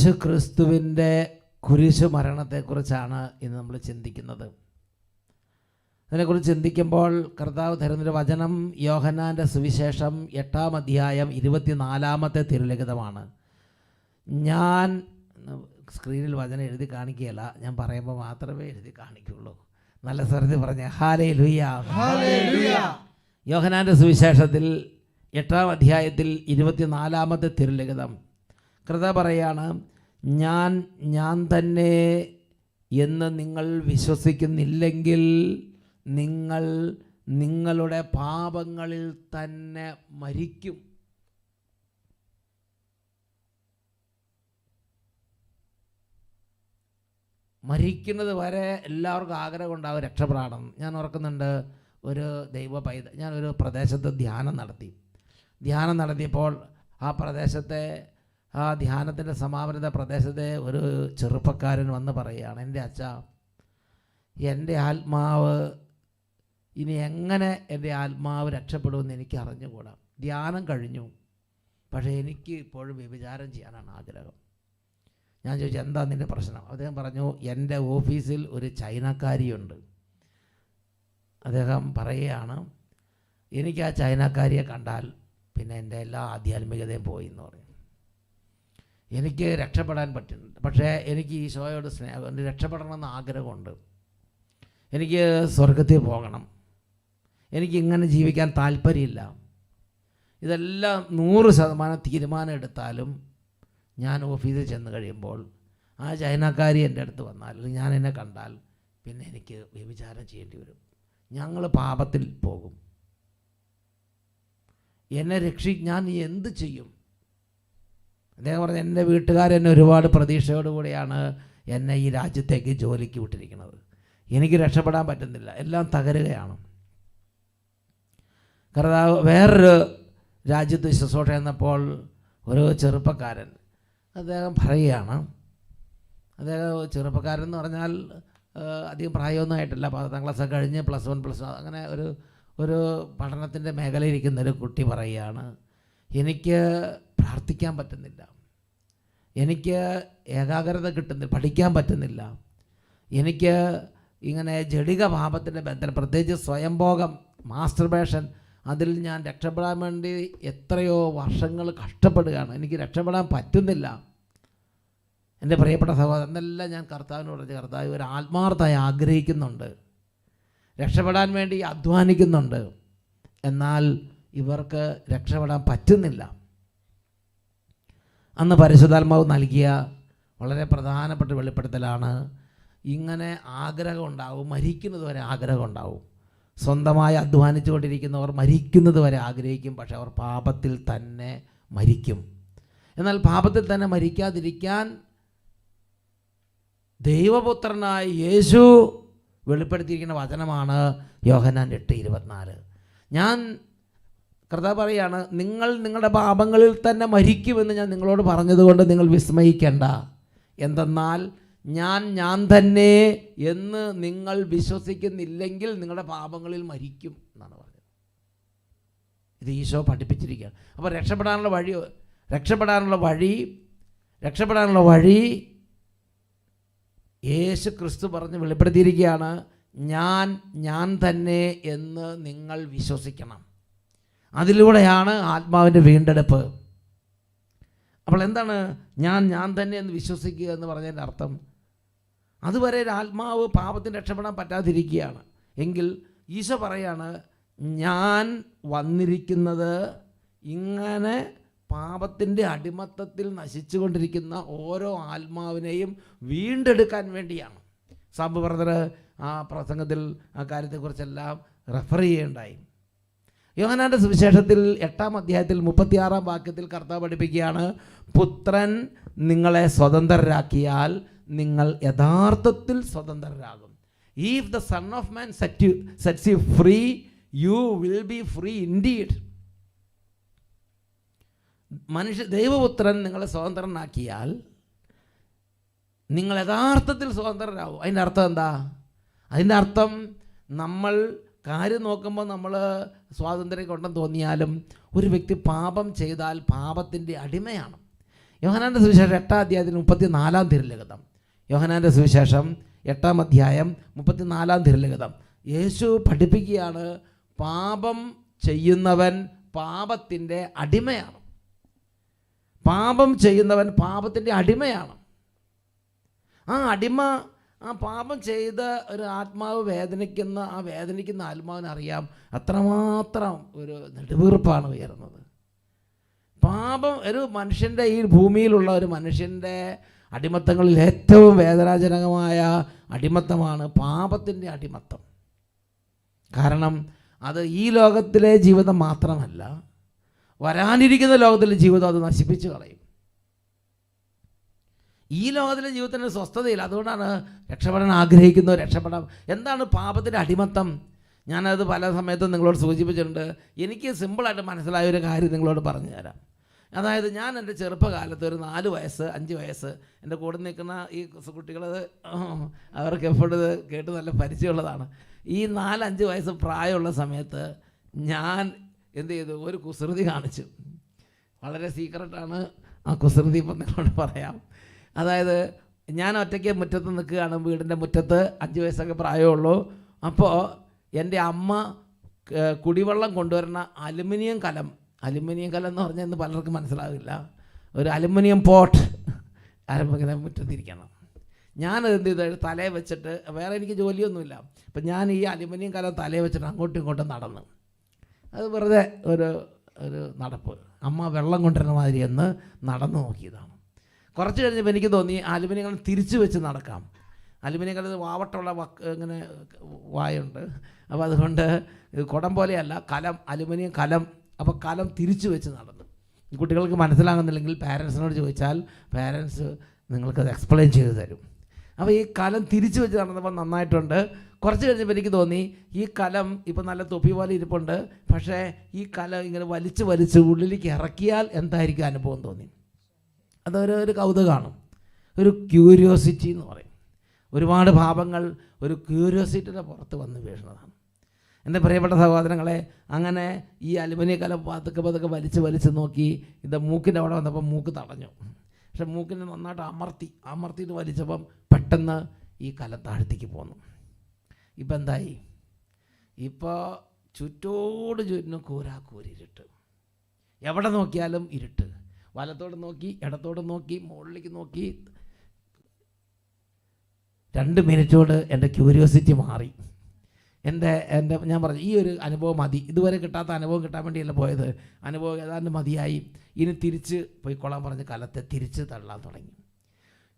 യേശു ക്രിസ്തുവിൻ്റെ കുരിശു മരണത്തെക്കുറിച്ചാണ് ഇന്ന് നമ്മൾ ചിന്തിക്കുന്നത്. അതിനെക്കുറിച്ച് ചിന്തിക്കുമ്പോൾ കർത്താവ് തരുന്നൊരു വചനം യോഹന്നാൻ്റെ സുവിശേഷം 8-ാം അധ്യായം 24-ാമത്തെ തിരുലിഖിതമാണ്. ഞാൻ സ്ക്രീനിൽ വചനം എഴുതി കാണിക്കുകയല്ല, ഞാൻ പറയുമ്പോൾ മാത്രമേ എഴുതി കാണിക്കുകയുള്ളൂ. നല്ല സ്വരത്തിൽ പറഞ്ഞ ഹല്ലേലൂയ. യോഹന്നാൻ്റെ സുവിശേഷത്തിൽ 8-ാം അധ്യായത്തിൽ 24-ാമത്തെ തിരുലിഖിതം കർത്താവ് പറയാണ്, ഞാൻ തന്നെ എന്ന് നിങ്ങൾ വിശ്വസിക്കുന്നില്ലെങ്കിൽ നിങ്ങൾ നിങ്ങളുടെ പാപങ്ങളിൽ തന്നെ മരിക്കും. മരിക്കുന്നത് വരെ എല്ലാവർക്കും ആഗ്രഹം ഉണ്ടാകും രക്ഷപ്പെടണം. ഞാൻ ഓർക്കുന്നുണ്ട്, ഒരു ഞാനൊരു പ്രദേശത്ത് ധ്യാനം നടത്തിയപ്പോൾ ആ പ്രദേശത്തെ ആ ധ്യാനത്തിൻ്റെ സമാപനത പ്രദേശത്തെ ഒരു ചെറുപ്പക്കാരൻ വന്ന് പറയുകയാണ്, എൻ്റെ അച്ഛാ, എൻ്റെ ആത്മാവ് ഇനി എങ്ങനെ എൻ്റെ ആത്മാവ് രക്ഷപ്പെടുമെന്ന് എനിക്ക് അറിഞ്ഞുകൂടാ. ധ്യാനം കഴിഞ്ഞു, പക്ഷേ എനിക്ക് ഇപ്പോഴും വ്യഭിചാരം ചെയ്യാനാണ് ആഗ്രഹം. ഞാൻ ചോദിച്ചു, എന്താ നിൻ്റെ പ്രശ്നം? അദ്ദേഹം പറഞ്ഞു, എൻ്റെ ഓഫീസിൽ ഒരു ചൈനക്കാരിയുണ്ട്. അദ്ദേഹം പറയുകയാണ്, എനിക്ക് ആ ചൈനക്കാരിയെ കണ്ടാൽ പിന്നെ എൻ്റെ എല്ലാ ആധ്യാത്മികതയും പോയി എന്ന് പറഞ്ഞു. എനിക്ക് രക്ഷപ്പെടാൻ പറ്റുന്നുണ്ട്, പക്ഷേ എനിക്ക് ഈശോയോട് സ്നേഹം, രക്ഷപ്പെടണമെന്ന് ആഗ്രഹമുണ്ട്. എനിക്ക് സ്വർഗത്തിൽ പോകണം, എനിക്കിങ്ങനെ ജീവിക്കാൻ താല്പര്യമില്ല. ഇതെല്ലാം 100% തീരുമാനം എടുത്താലും ഞാൻ ഓഫീസിൽ ചെന്ന് കഴിയുമ്പോൾ ആ ചൈനക്കാരി എൻ്റെ അടുത്ത് വന്നാൽ, ഞാൻ എന്നെ കണ്ടാൽ പിന്നെ എനിക്ക് വ്യഭിചാരം ചെയ്യേണ്ടി വരും. ഞങ്ങൾ പാപത്തിൽ പോകും. എന്നെ ഞാൻ എന്ത് ചെയ്യും? അദ്ദേഹം പറഞ്ഞു, എൻ്റെ വീട്ടുകാരെന്നെ ഒരുപാട് പ്രതീക്ഷയോടുകൂടിയാണ് എന്നെ ഈ രാജ്യത്തേക്ക് ജോലിക്ക് വിട്ടിരിക്കുന്നത്. എനിക്ക് രക്ഷപ്പെടാൻ പറ്റുന്നില്ല, എല്ലാം തകരുകയാണ്. കർത്താവ് വേറൊരു രാജ്യത്ത് ശുശ്രൂഷ എന്നപ്പോൾ ഒരു ചെറുപ്പക്കാരൻ അദ്ദേഹം പറയുകയാണ്, ചെറുപ്പക്കാരൻ എന്ന് പറഞ്ഞാൽ അധികം പ്രായമൊന്നും ആയിട്ടില്ല, 10ാം ക്ലാസ് കഴിഞ്ഞ് +1 +2 അങ്ങനെ ഒരു പഠനത്തിൻ്റെ മേഖലയിരിക്കുന്നൊരു കുട്ടി പറയുകയാണ്, എനിക്ക് പ്രാർത്ഥിക്കാൻ പറ്റുന്നില്ല, എനിക്ക് ഏകാഗ്രത കിട്ടുന്നില്ല, പഠിക്കാൻ പറ്റുന്നില്ല, എനിക്ക് ഇങ്ങനെ ജഡിക പാപത്തിൻ്റെ ബന്ധനം, പ്രത്യേകിച്ച് സ്വയംഭോഗം, മാസ്റ്റർബേഷൻ, അതിൽ ഞാൻ രക്ഷപ്പെടാൻ വേണ്ടി എത്രയോ വർഷങ്ങൾ കഷ്ടപ്പെടുകയാണ്, എനിക്ക് രക്ഷപ്പെടാൻ പറ്റുന്നില്ല. എൻ്റെ പ്രിയപ്പെട്ട സഹോദരൻ, എന്നെല്ലാം ഞാൻ കർത്താവിനോട് പറഞ്ഞു, കർത്താവ് ഒരു ആത്മാർത്ഥമായി ആഗ്രഹിക്കുന്നുണ്ട്, രക്ഷപ്പെടാൻ വേണ്ടി അധ്വാനിക്കുന്നുണ്ട്, എന്നാൽ ഇവർക്ക് രക്ഷപ്പെടാൻ പറ്റുന്നില്ല. അന്ന് പരിശുദ്ധാത്മാവ് നൽകിയ വളരെ പ്രധാനപ്പെട്ട വെളിപ്പെടുത്തലാണ്, ഇങ്ങനെ ആഗ്രഹം ഉണ്ടാവും, മരിക്കുന്നത് വരെ ആഗ്രഹം ഉണ്ടാവും. സ്വന്തമായി അധ്വാനിച്ചു കൊണ്ടിരിക്കുന്നവർ മരിക്കുന്നത് വരെ ആഗ്രഹിക്കും, പക്ഷെ അവർ പാപത്തിൽ തന്നെ മരിക്കും. എന്നാൽ പാപത്തിൽ തന്നെ മരിക്കാതിരിക്കാൻ ദൈവപുത്രനായ യേശു വെളിപ്പെടുത്തിയിരിക്കുന്ന വചനമാണ് യോഹന്നാൻ 8:24. കർത്താവ് പറയാണ്, നിങ്ങൾ നിങ്ങളുടെ പാപങ്ങളിൽ തന്നെ മരിക്കുമെന്ന് ഞാൻ നിങ്ങളോട് പറഞ്ഞതുകൊണ്ട് നിങ്ങൾ വിസ്മയിക്കേണ്ട. എന്തെന്നാൽ ഞാൻ തന്നെ എന്ന് നിങ്ങൾ വിശ്വസിക്കുന്നില്ലെങ്കിൽ നിങ്ങളുടെ പാപങ്ങളിൽ മരിക്കും എന്നാണ് പറഞ്ഞത്. ഇത് ഈശോ പഠിപ്പിച്ചിരിക്കുകയാണ്. അപ്പോൾ രക്ഷപ്പെടാനുള്ള വഴി യേശു ക്രിസ്തു പറഞ്ഞ് വെളിപ്പെടുത്തിയിരിക്കുകയാണ്. ഞാൻ തന്നെ എന്ന് നിങ്ങൾ വിശ്വസിക്കണം. അതിലൂടെയാണ് ആത്മാവിൻ്റെ വീണ്ടെടുപ്പ്. അപ്പോൾ എന്താണ് ഞാൻ തന്നെ എന്ന് വിശ്വസിക്കുക എന്ന് പറഞ്ഞതിൻ്റെ അർത്ഥം? അതുവരെ ഒരു ആത്മാവ് പാപത്തിന് രക്ഷപ്പെടാൻ പറ്റാതിരിക്കുകയാണ് എങ്കിൽ ഈശോ പറയാണ്, ഞാൻ വന്നിരിക്കുന്നത് ഇങ്ങനെ പാപത്തിൻ്റെ അടിമത്തത്തിൽ നശിച്ചുകൊണ്ടിരിക്കുന്ന ഓരോ ആത്മാവിനെയും വീണ്ടെടുക്കാൻ വേണ്ടിയാണ്. സാബു ബ്രദർ ആ പ്രസംഗത്തിൽ ആ കാര്യത്തെക്കുറിച്ചെല്ലാം റെഫർ ചെയ്യുകയുണ്ടായി. യോഹന്നാൻ്റെ സുവിശേഷത്തിൽ 8-ാം അധ്യായത്തിൽ 36-ാം വാക്യത്തിൽ കർത്താവ് പഠിപ്പിക്കുകയാണ്, പുത്രൻ നിങ്ങളെ സ്വതന്ത്രരാക്കിയാൽ നിങ്ങൾ യഥാർത്ഥത്തിൽ സ്വതന്ത്രരാകും. If the son of man sets you free, you will be free indeed. ദൈവപുത്രൻ നിങ്ങളെ സ്വതന്ത്രനാക്കിയാൽ നിങ്ങൾ യഥാർത്ഥത്തിൽ സ്വതന്ത്രരാകും. അതിൻ്റെ അർത്ഥം എന്താ? അതിൻ്റെ അർത്ഥം നമ്മൾ കാര്യം നോക്കുമ്പോൾ നമ്മൾ സ്വാതന്ത്ര്യം കൊണ്ടെന്ന് തോന്നിയാലും ഒരു വ്യക്തി പാപം ചെയ്താൽ പാപത്തിൻ്റെ അടിമയാണ്. യോഹന്നാൻ്റെ സുവിശേഷം 8-ാം അധ്യായത്തിന് 34-ാം തിരുലിഖിതം. യോഹന്നാൻ്റെ സുവിശേഷം 8-ാം അധ്യായം 34-ാം തിരുലിഖിതം. യേശു പഠിപ്പിക്കുകയാണ്, പാപം ചെയ്യുന്നവൻ പാപത്തിൻ്റെ അടിമയാണ്. പാപം ചെയ്യുന്നവൻ പാപത്തിൻ്റെ അടിമയാണ്. ആ അടിമ, ആ പാപം ചെയ്ത് ഒരു ആത്മാവ് വേദനിക്കുന്ന ആത്മാവിനറിയാം അത്രമാത്രം ഒരു നെടുവീർപ്പാണ് ഉയരുന്നത്. പാപം ഒരു മനുഷ്യൻ്റെ, ഈ ഭൂമിയിലുള്ള ഒരു മനുഷ്യൻ്റെ അടിമത്തങ്ങളിൽ ഏറ്റവും വേദനാജനകമായ അടിമത്തമാണ് പാപത്തിൻ്റെ അടിമത്തം. കാരണം അത് ഈ ലോകത്തിലെ ജീവിതം മാത്രമല്ല, വരാനിരിക്കുന്ന ലോകത്തിലെ ജീവിതം അത് നശിപ്പിച്ച് കളയും. ഈ ലോകത്തിലെ ജീവിതത്തിന് സ്വസ്ഥതയില്ല. അതുകൊണ്ടാണ് രക്ഷപ്പെടാൻ ആഗ്രഹിക്കുന്നവർ രക്ഷപ്പെടാം. എന്താണ് പാപത്തിൻ്റെ അടിമത്തം? ഞാനത് പല സമയത്തും നിങ്ങളോട് സൂചിപ്പിച്ചിട്ടുണ്ട്. എനിക്ക് സിമ്പിളായിട്ട് മനസ്സിലായ ഒരു കാര്യം നിങ്ങളോട് പറഞ്ഞു തരാം. അതായത്, ഞാൻ എൻ്റെ ചെറുപ്പകാലത്ത് ഒരു 4 വയസ്സ് 5 വയസ്സ് എൻ്റെ കൂടെ നിൽക്കുന്ന ഈ കുട്ടികൾ, അവർക്ക് എപ്പോഴും ഇത് കേട്ട് നല്ല പരിചയമുള്ളതാണ്. ഈ 4-5 വയസ്സ് പ്രായമുള്ള സമയത്ത് ഞാൻ എന്ത് ചെയ്തു? ഒരു കുസൃതി കാണിച്ചു. വളരെ സീക്രട്ടാണ് ആ കുസൃതി, ഇപ്പം നിങ്ങളോട് പറയാം. അതായത്, ഞാൻ ഒറ്റയ്ക്ക് മുറ്റത്ത് നിൽക്കുകയാണ്, വീടിൻ്റെ മുറ്റത്ത്. 5 വയസ്സൊക്കെ പ്രായമുള്ളൂ. അപ്പോൾ എൻ്റെ അമ്മ കുടിവെള്ളം കൊണ്ടുവരുന്ന അലുമിനിയം കലം എന്ന് പറഞ്ഞാൽ ഇന്ന് പലർക്കും മനസ്സിലാവില്ല. ഒരു അലുമിനിയം പോട്ട് ഇങ്ങനെ മുറ്റത്തിരിക്കണം. ഞാനത് എന്ത് ചെയ്തു? തലയെ വെച്ചിട്ട്, വേറെ എനിക്ക് ജോലിയൊന്നുമില്ല, അപ്പം ഞാൻ ഈ അലുമിനിയം കലം തലയെ വെച്ചിട്ട് അങ്ങോട്ടും ഇങ്ങോട്ടും നടന്നു. അത് വെറുതെ ഒരു നടപ്പ്. അമ്മ വെള്ളം കൊണ്ടുവരുന്ന മാതിരി എന്ന് നടന്നു നോക്കിയതാണ്. കുറച്ച് കഴിഞ്ഞപ്പോൾ എനിക്ക് തോന്നി അലുമിനിയം കലം തിരിച്ചു വെച്ച് നടക്കാം. അലുമിനിയം കലം വാവട്ടുള്ള ഇങ്ങനെ വായുണ്ട്. അപ്പോൾ അതുകൊണ്ട് കുടം പോലെയല്ല, കലം, അലുമിനിയം കലം. അപ്പോൾ കലം തിരിച്ചു വെച്ച് നടന്നു. കുട്ടികൾക്ക് മനസ്സിലാകുന്നില്ലെങ്കിൽ പാരൻസിനോട് ചോദിച്ചാൽ പാരൻസ് നിങ്ങൾക്കത് എക്സ്പ്ലെയിൻ ചെയ്ത് തരും. അപ്പോൾ ഈ കലം തിരിച്ചു വെച്ച് നടന്നപ്പോൾ നന്നായിട്ടുണ്ട്. കുറച്ച് കഴിഞ്ഞപ്പോൾ എനിക്ക് തോന്നി ഈ കലം ഇപ്പം നല്ല തൊപ്പി പോലെ ഇരിപ്പുണ്ട്, പക്ഷേ ഈ കലം ഇങ്ങനെ വലിച്ച് ഉള്ളിലേക്ക് ഇറക്കിയാൽ എന്തായിരിക്കും അനുഭവം തോന്നി. അതൊരു കൗതുകമാണ്, ഒരു ക്യൂരിയോസിറ്റി എന്ന് പറയും. ഒരുപാട് പാപങ്ങൾ ഒരു ക്യൂരിയോസിറ്റിയുടെ പുറത്ത് വന്ന് വീഴുന്നതാണ്. എൻ്റെ പ്രിയപ്പെട്ട സഹോദരങ്ങളെ, അങ്ങനെ ഈ അലുമിനിയം കലം പതുക്കെ വലിച്ച് നോക്കി. ഇത് മൂക്കിൻ്റെ അവിടെ വന്നപ്പോൾ മൂക്ക് തടഞ്ഞു. പക്ഷെ മൂക്കിനെ നന്നായിട്ട് അമർത്തിയിട്ട് വലിച്ചപ്പം പെട്ടെന്ന് ഈ കലം താഴ്ത്തേക്ക് പോന്നു. ഇപ്പം എന്തായി? ഇപ്പോൾ ചുറ്റും കൂരിരുട്ട്. എവിടെ നോക്കിയാലും ഇരുട്ട്. വലത്തോട്ട് നോക്കി, ഇടത്തോട്ട് നോക്കി, മുകളിലേക്ക് നോക്കി. 2 മിനിറ്റോട് എൻ്റെ ക്യൂരിയോസിറ്റി മാറി. ഞാൻ പറഞ്ഞു, ഈ ഒരു അനുഭവം മതി. ഇതുവരെ കിട്ടാത്ത അനുഭവം കിട്ടാൻ വേണ്ടിയല്ല പോയത്. അനുഭവം ഏതാണ്ട് മതിയായി. ഇനി തിരിച്ച് പോയിക്കൊള്ളാൻ പറഞ്ഞ് കലത്തെ തിരിച്ച് തള്ളാൻ തുടങ്ങി.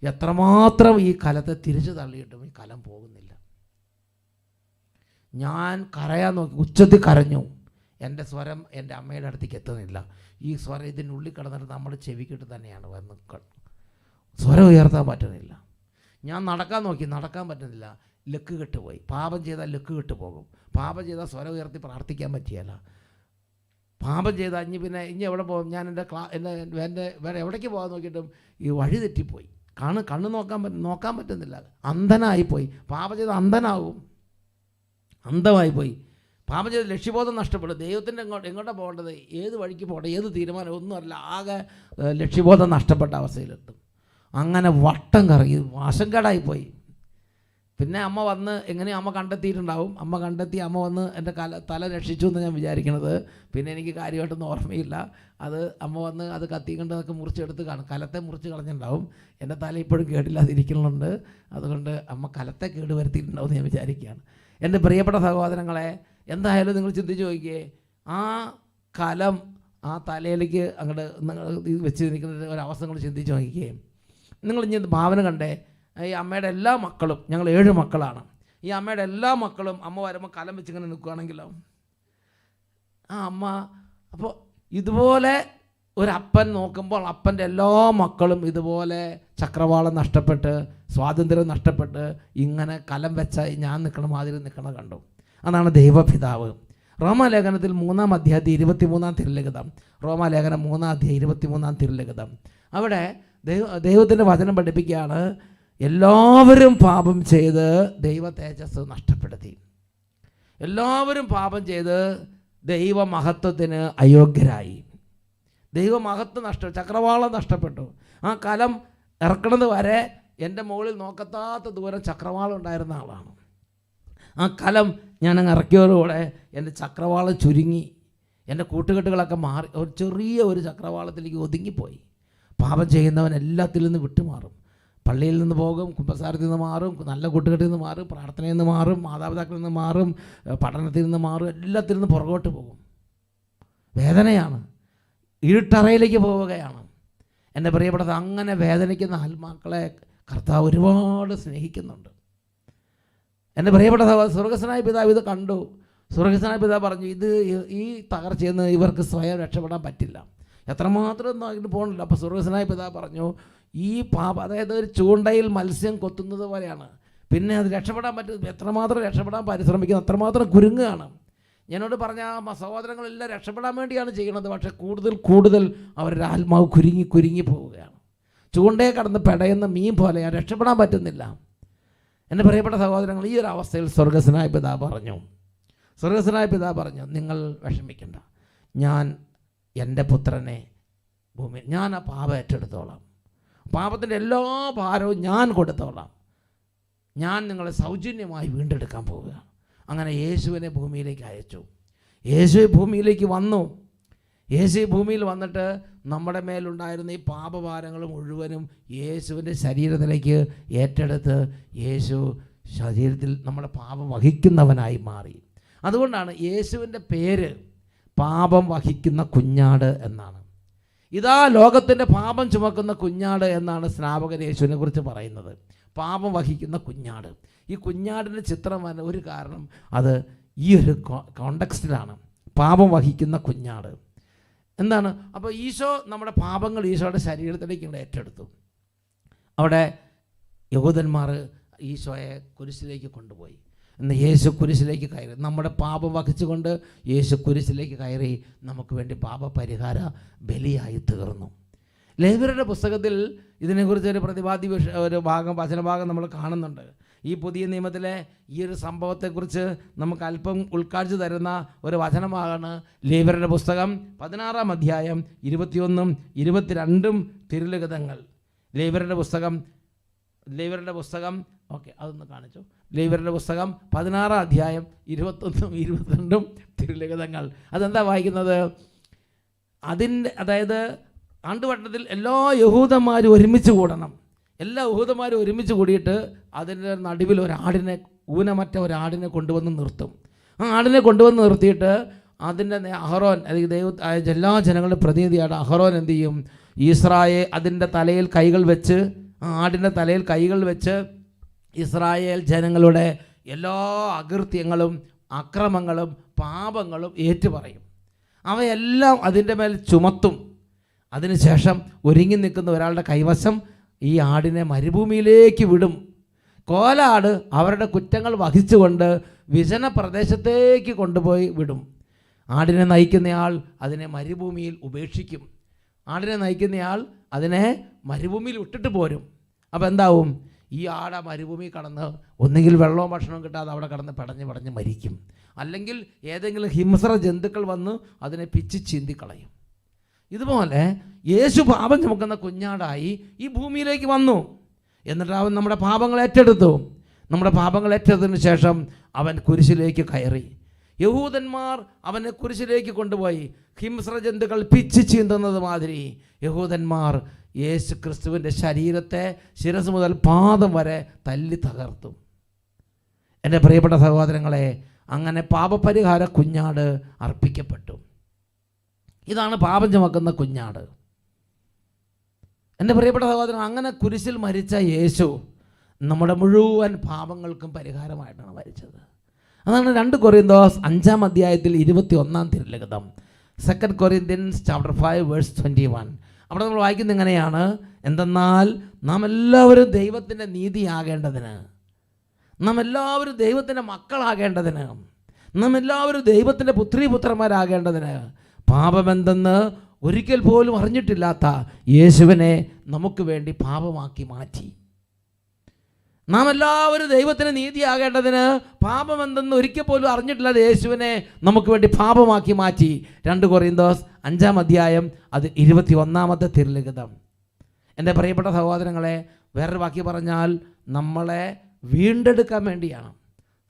എത്രമാത്രം ഈ കലത്തെ തിരിച്ച് തള്ളിയിട്ടും ഈ കലം പോകുന്നില്ല. ഞാൻ കരയാൻ നോക്കി, ഉച്ചത്തിൽ കരഞ്ഞു. എൻ്റെ സ്വരം എൻ്റെ അമ്മയുടെ അടുത്തേക്ക് എത്തുന്നില്ല. ഈ സ്വരം ഇതിനുള്ളിൽ കിടന്നിട്ട് നമ്മുടെ ചെവിക്കിട്ട് തന്നെയാണ് വന്ന് സ്വരം ഉയർത്താൻ പറ്റുന്നില്ല. ഞാൻ നടക്കാൻ നോക്കി, നടക്കാൻ പറ്റുന്നില്ല. ലക്ക് കെട്ടുപോയി. പാപം ചെയ്താൽ ലക്ക് കെട്ടുപോകും. പാപം ചെയ്താൽ സ്വരം ഉയർത്തി പ്രാർത്ഥിക്കാൻ പറ്റിയല്ല. പാപം ചെയ്താൽ ഇനി എവിടെ പോകും? ഞാൻ എൻ്റെ വേറെ എവിടേക്ക് പോകാൻ നോക്കിയിട്ടും ഈ വഴി തെറ്റിപ്പോയി. കണ്ണ് നോക്കാൻ പറ്റുന്നില്ല. അന്ധനായിപ്പോയി. പാപം ചെയ്താൽ അന്ധമായിപ്പോയി. പാപം ചെയ്ത് ലക്ഷ്യബോധം നഷ്ടപ്പെടും. ദൈവത്തിൻ്റെ എങ്ങോട്ടാണ് പോകേണ്ടത്, ഏത് വഴിക്ക് പോകേണ്ടത്, ഏത് തീരുമാനം ഒന്നുമല്ല. ആകെ ലക്ഷ്യബോധം നഷ്ടപ്പെട്ട അവസ്ഥയിലെത്തും. അങ്ങനെ വട്ടം കറങ്ങി വശംകേടായിപ്പോയി. പിന്നെ അമ്മ വന്ന് എങ്ങനെയും അമ്മ കണ്ടെത്തിയിട്ടുണ്ടാവും. അമ്മ വന്ന് എൻ്റെ തല രക്ഷിച്ചു എന്ന് ഞാൻ വിചാരിക്കണത്. പിന്നെ എനിക്ക് കാര്യമായിട്ടൊന്നും ഓർമ്മയില്ല. അമ്മ വന്ന് അത് കത്തിക്കൊണ്ട് അതൊക്കെ മുറിച്ചെടുത്ത് കാണും. കലത്തെ മുറിച്ച് കളഞ്ഞിട്ടുണ്ടാവും. എൻ്റെ തല ഇപ്പോഴും കേടില്ലാതിരിക്കുന്നുണ്ട്. അതുകൊണ്ട് അമ്മ കലത്തെ കേട് വരുത്തിയിട്ടുണ്ടാവും എന്ന് ഞാൻ വിചാരിക്കുകയാണ്. എൻ്റെ പ്രിയപ്പെട്ട സഹോദരങ്ങളെ, എന്തായാലും നിങ്ങൾ ചിന്തിച്ച് നോക്കിയേ, ആ കലം ആ തലയിലേക്ക് അങ്ങോട്ട് വെച്ച് നിൽക്കുന്ന ഒരവസ്ഥ നിങ്ങൾ ചിന്തിച്ച് നോക്കിയേ. നിങ്ങൾ ഇനി ഭാവന കണ്ടേ, ഈ അമ്മയുടെ എല്ലാ മക്കളും, ഞങ്ങൾ 7 മക്കളാണ്. ഈ അമ്മയുടെ എല്ലാ മക്കളും അമ്മ വരുമ്പോൾ കലം വെച്ചിങ്ങനെ നിൽക്കുകയാണെങ്കിലോ, ആ അമ്മ അപ്പോൾ ഇതുപോലെ ഒരപ്പൻ നോക്കുമ്പോൾ അപ്പൻ്റെ എല്ലാ മക്കളും ഇതുപോലെ ചക്രവാളം നഷ്ടപ്പെട്ട്, സ്വാതന്ത്ര്യം നഷ്ടപ്പെട്ട്, ഇങ്ങനെ കലം വെച്ച ഞാൻ നിൽക്കണ മാതിരി നിൽക്കണ കണ്ടു. അതാണ് ദൈവപിതാവ്. റോമാലേഖനത്തിൽ 3-ാം അധ്യായത്തിൽ 23-ാം തിരുലിഖിതം. റോമാലേഖനം 3-ാം അധ്യായം 23-ാം തിരുലിഖിതം. അവിടെ ദൈവത്തിൻ്റെ വചനം പഠിപ്പിക്കുകയാണ്, എല്ലാവരും പാപം ചെയ്ത് ദൈവ തേജസ് നഷ്ടപ്പെടുത്തി. എല്ലാവരും പാപം ചെയ്ത് ദൈവമഹത്വത്തിന് അയോഗ്യരായി. ദൈവമഹത്വം ചക്രവാളം നഷ്ടപ്പെട്ടു. ആ കലം ഇറക്കണത് വരെ എൻ്റെ മുകളിൽ നോക്കത്താത്ത ദൂരം ചക്രവാളം ഉണ്ടായിരുന്ന ആളാണ്. ആ കലം ഞാനങ്ങ് ഇറക്കിയതോടുകൂടെ എൻ്റെ ചക്രവാളം ചുരുങ്ങി, എൻ്റെ കൂട്ടുകെട്ടുകളൊക്കെ മാറി ഒരു ചെറിയ ഒരു ചക്രവാളത്തിലേക്ക് ഒതുങ്ങിപ്പോയി. പാപം ചെയ്യുന്നവൻ എല്ലാത്തിൽ നിന്ന് വിട്ടുമാറും. പള്ളിയിൽ നിന്ന് പോകും, കുമ്പസാരത്തിൽ നിന്ന് മാറും, നല്ല കൂട്ടുകെട്ടിൽ നിന്ന് മാറും, പ്രാർത്ഥനയിൽ നിന്ന് മാറും, മാതാപിതാക്കളിൽ നിന്ന് മാറും, പഠനത്തിൽ നിന്ന് മാറും, എല്ലാത്തിൽ നിന്ന് പുറകോട്ട് പോകും. വേദനയാണ്, ഇരുട്ടറയിലേക്ക് പോവുകയാണ്. എൻ്റെ പ്രിയപ്പെട്ടത്, അങ്ങനെ വേദനിക്കുന്ന ആത്മാക്കളെ കർത്താവ് ഒരുപാട് സ്നേഹിക്കുന്നുണ്ട്. എൻ്റെ പ്രിയപ്പെട്ട സ്വർഗസ്വനായ പിതാവ് ഇത് കണ്ടു. സ്വർഗസ്വനായ പിതാവ് പറഞ്ഞു, ഇത് ഈ തകർച്ചയിൽ നിന്ന് ഇവർക്ക് സ്വയം രക്ഷപ്പെടാൻ പറ്റില്ല, എത്രമാത്രം നോക്കിയിട്ട് പോകണില്ല. അപ്പോൾ സ്വർഗസ്വനായ പിതാവ് പറഞ്ഞു, ഈ അതായത് ഒരു ചൂണ്ടയിൽ മത്സ്യം കൊത്തുന്നത് പോലെയാണ്. പിന്നെ അത് രക്ഷപ്പെടാൻ പറ്റും, എത്രമാത്രം രക്ഷപ്പെടാൻ പരിശ്രമിക്കുന്നത് അത്രമാത്രം കുരുങ്ങുകയാണ്. എന്നോട് പറഞ്ഞ സഹോദരങ്ങളെല്ലാം രക്ഷപ്പെടാൻ വേണ്ടിയാണ് ചെയ്യുന്നത്, പക്ഷേ കൂടുതൽ കൂടുതൽ അവരുടെ ആത്മാവ് കുരുങ്ങി പോവുകയാണ്. ചൂണ്ടയെ കടന്ന് പെടയുന്ന മീൻ പോലെയാണ്, രക്ഷപ്പെടാൻ പറ്റുന്നില്ല. എൻ്റെ പ്രിയപ്പെട്ട സഹോദരങ്ങൾ, ഈ ഒരു അവസ്ഥയിൽ സ്വർഗസ്വനായ പിതാവ് പറഞ്ഞു, നിങ്ങൾ വിഷമിക്കണ്ട, ഞാൻ എൻ്റെ പുത്രനെ ഭൂമിയിൽ ഞാൻ ആ പാപം ഏറ്റെടുത്തോളാം, പാപത്തിൻ്റെ എല്ലാ ഭാരവും ഞാൻ കൊടുത്തോളാം, ഞാൻ നിങ്ങളെ സൗജന്യമായി വീണ്ടെടുക്കാൻ പോവുകയാണ്. അങ്ങനെ യേശുവിനെ ഭൂമിയിലേക്ക് അയച്ചു. യേശു ഭൂമിയിലേക്ക് വന്നു. യേശു ഭൂമിയിൽ വന്നിട്ട് നമ്മുടെ മേലുണ്ടായിരുന്ന ഈ പാപഭാരങ്ങൾ മുഴുവനും യേശുവിൻ്റെ ശരീരത്തിലേക്ക് ഏറ്റെടുത്ത് യേശു ശരീരത്തിൽ നമ്മുടെ പാപം വഹിക്കുന്നവനായി മാറി. അതുകൊണ്ടാണ് യേശുവിൻ്റെ പേര് പാപം വഹിക്കുന്ന കുഞ്ഞാട് എന്നാണ്. ഇതാ ലോകത്തിൻ്റെ പാപം ചുമക്കുന്ന കുഞ്ഞാട് എന്നാണ് സ്നാപകൻ യേശുവിനെ കുറിച്ച് പറയുന്നത്. പാപം വഹിക്കുന്ന കുഞ്ഞാട്. ഈ കുഞ്ഞാടിൻ്റെ ചിത്രം വന്ന ഒരു കാരണം അത് ഈ ഒരു കോണ്ടെക്സ്റ്റിലാണ്. പാപം വഹിക്കുന്ന കുഞ്ഞാട് എന്താണ്? അപ്പോൾ ഈശോ നമ്മുടെ പാപങ്ങൾ ഈശോയുടെ ശരീരത്തിലേക്ക് ഇവിടെ ഏറ്റെടുത്തു. അവിടെ യഹൂദന്മാർ ഈശോയെ കുരിശിലേക്ക് കൊണ്ടുപോയി. ഇന്ന് യേശു കുരിശിലേക്ക് കയറി, നമ്മുടെ പാപം വഹിച്ചുകൊണ്ട് യേശു കുരിശിലേക്ക് കയറി നമുക്ക് വേണ്ടി പാപപരിഹാര ബലിയായി തീർന്നു. ലേവ്യരുടെ പുസ്തകത്തിൽ ഇതിനെക്കുറിച്ചൊരു ഒരു വചനഭാഗം നമ്മൾ കാണുന്നുണ്ട്. ഈ പുതിയ നിയമത്തിലെ ഈ ഒരു സംഭവത്തെക്കുറിച്ച് നമുക്ക് അല്പം ഉൾക്കാഴ്ച തരുന്ന ഒരു വചനമാണ് ലേവ്യരുടെ പുസ്തകം 16-ാം അധ്യായം 21-ഉം 22-ഉം തിരുലിഖിതങ്ങൾ. ലേവ്യരുടെ പുസ്തകം ഓക്കെ, അതൊന്ന് കാണിച്ചു. ലേവ്യരുടെ പുസ്തകം 16-ാം അധ്യായം 21-ഉം 22-ഉം തിരുലിഖിതങ്ങൾ. അതെന്താ വായിക്കുന്നത്? അതായത് ആണ്ടുവട്ടത്തിൽ എല്ലാ യഹൂദന്മാരും ഒരുമിച്ച് കൂടണം. എല്ലാ യഹൂദന്മാരും ഒരുമിച്ച് കൂടിയിട്ട് അതിൻ്റെ നടുവിൽ ഊനമറ്റ ഒരാടിനെ കൊണ്ടുവന്ന് നിർത്തും. ആ ആടിനെ കൊണ്ടുവന്ന് നിർത്തിയിട്ട് അതിൻ്റെ അഹറോൻ, അല്ലെങ്കിൽ എല്ലാ ജനങ്ങളുടെ പ്രതിനിധിയായിട്ട് അഹറോൻ എന്ത് ചെയ്യും? അതിൻ്റെ തലയിൽ കൈകൾ വെച്ച്, ആ ആടിൻ്റെ തലയിൽ കൈകൾ വെച്ച് ഇസ്രായേൽ ജനങ്ങളുടെ എല്ലാ അകൃത്യങ്ങളും അക്രമങ്ങളും പാപങ്ങളും ഏറ്റുപറയും. അവയെല്ലാം അതിൻ്റെ മേൽ ചുമത്തും. അതിനുശേഷം ഒരുങ്ങി നിൽക്കുന്ന ഒരാളുടെ കൈവശം ഈ ആടിനെ മരുഭൂമിയിലേക്ക് വിടും. കോലാട് അവരുടെ കുറ്റങ്ങൾ വഹിച്ചുകൊണ്ട് വിജന പ്രദേശത്തേക്ക് കൊണ്ടുപോയി വിടും. ആടിനെ നയിക്കുന്നയാൾ അതിനെ മരുഭൂമിയിൽ ഉപേക്ഷിക്കും. ആടിനെ നയിക്കുന്നയാൾ അതിനെ മരുഭൂമിയിൽ വിട്ടിട്ട് പോരും. അപ്പോൾ എന്താവും? ഈ ആട മരുഭൂമി കടന്ന് ഒന്നുകിൽ വെള്ളവും ഭക്ഷണവും കിട്ടാതെ അവിടെ കടന്ന് പടഞ്ഞ് മരിക്കും, അല്ലെങ്കിൽ ഏതെങ്കിലും ഹിംസ്ര ജന്തുക്കൾ വന്ന് അതിനെ പിച്ച് ചീന്തിക്കളയും. ഇതുപോലെ യേശു പാപം ചുമക്കുന്ന കുഞ്ഞാടായി ഈ ഭൂമിയിലേക്ക് വന്നു. എന്നിട്ട് അവൻ നമ്മുടെ പാപങ്ങൾ ഏറ്റെടുത്തു. നമ്മുടെ പാപങ്ങൾ ഏറ്റെടുത്തതിന് ശേഷം അവൻ കുരിശിലേക്ക് കയറി. യഹൂദന്മാർ അവനെ കുരിശിലേക്ക് കൊണ്ടുപോയി. ഹിംസ്ര ജന്തുക്കൾ പിച്ച് ചീന്തുന്നത് മാതിരി യഹൂദന്മാർ യേശു ക്രിസ്തുവിൻ്റെ ശരീരത്തെ ശിരസ് മുതൽ പാദം വരെ തല്ലി തകർത്തു. എൻ്റെ പ്രിയപ്പെട്ട സഹോദരങ്ങളെ, അങ്ങനെ പാപപരിഹാര കുഞ്ഞാട് അർപ്പിക്കപ്പെട്ടു. ഇതാണ് പാപം ചുമക്കുന്ന കുഞ്ഞാട്. എൻ്റെ പ്രിയപ്പെട്ട സഹോദരൻ, അങ്ങനെ കുരിശിൽ മരിച്ച യേശു നമ്മുടെ മുഴുവൻ പാപങ്ങൾക്കും പരിഹാരമായിട്ടാണ് മരിച്ചത്. അതാണ് 2 കൊറിന്തോസ് 5-ാം അധ്യായത്തിൽ 21-ാം തിരുലിഖിതം, 2 Corinthians chapter 5 verse 21. അവിടെ നമ്മൾ വായിക്കുന്നത് എങ്ങനെയാണ്? എന്തെന്നാൽ നാം എല്ലാവരും ദൈവത്തിൻ്റെ നീതിയാകേണ്ടതിന്, നാം എല്ലാവരും ദൈവത്തിൻ്റെ മക്കളാകേണ്ടതിന്, നാം എല്ലാവരും ദൈവത്തിൻ്റെ പുത്രീപുത്രന്മാരാകേണ്ടതിന് പാപമെന്തെന്ന് ഒരിക്കൽ പോലും അറിഞ്ഞിട്ടില്ലാത്ത യേശുവിനെ നമുക്ക് വേണ്ടി പാപമാക്കി മാറ്റി. നാം എല്ലാവരും ദൈവത്തിന് നീതിയാകേണ്ടതിന് പാപമെന്തെന്ന് ഒരിക്കൽ പോലും അറിഞ്ഞിട്ടില്ലാത്ത യേശുവിനെ നമുക്ക് വേണ്ടി പാപമാക്കി മാറ്റി. 2 കൊറിന്തോസ് 5-ാം അധ്യായം അത് 21-ാമത്തെ തിരുലിഖിതം. എൻ്റെ പ്രിയപ്പെട്ട സഹോദരങ്ങളെ, വേറൊരു വാക്യം പറഞ്ഞാൽ നമ്മളെ വീണ്ടെടുക്കാൻ വേണ്ടിയാണ്.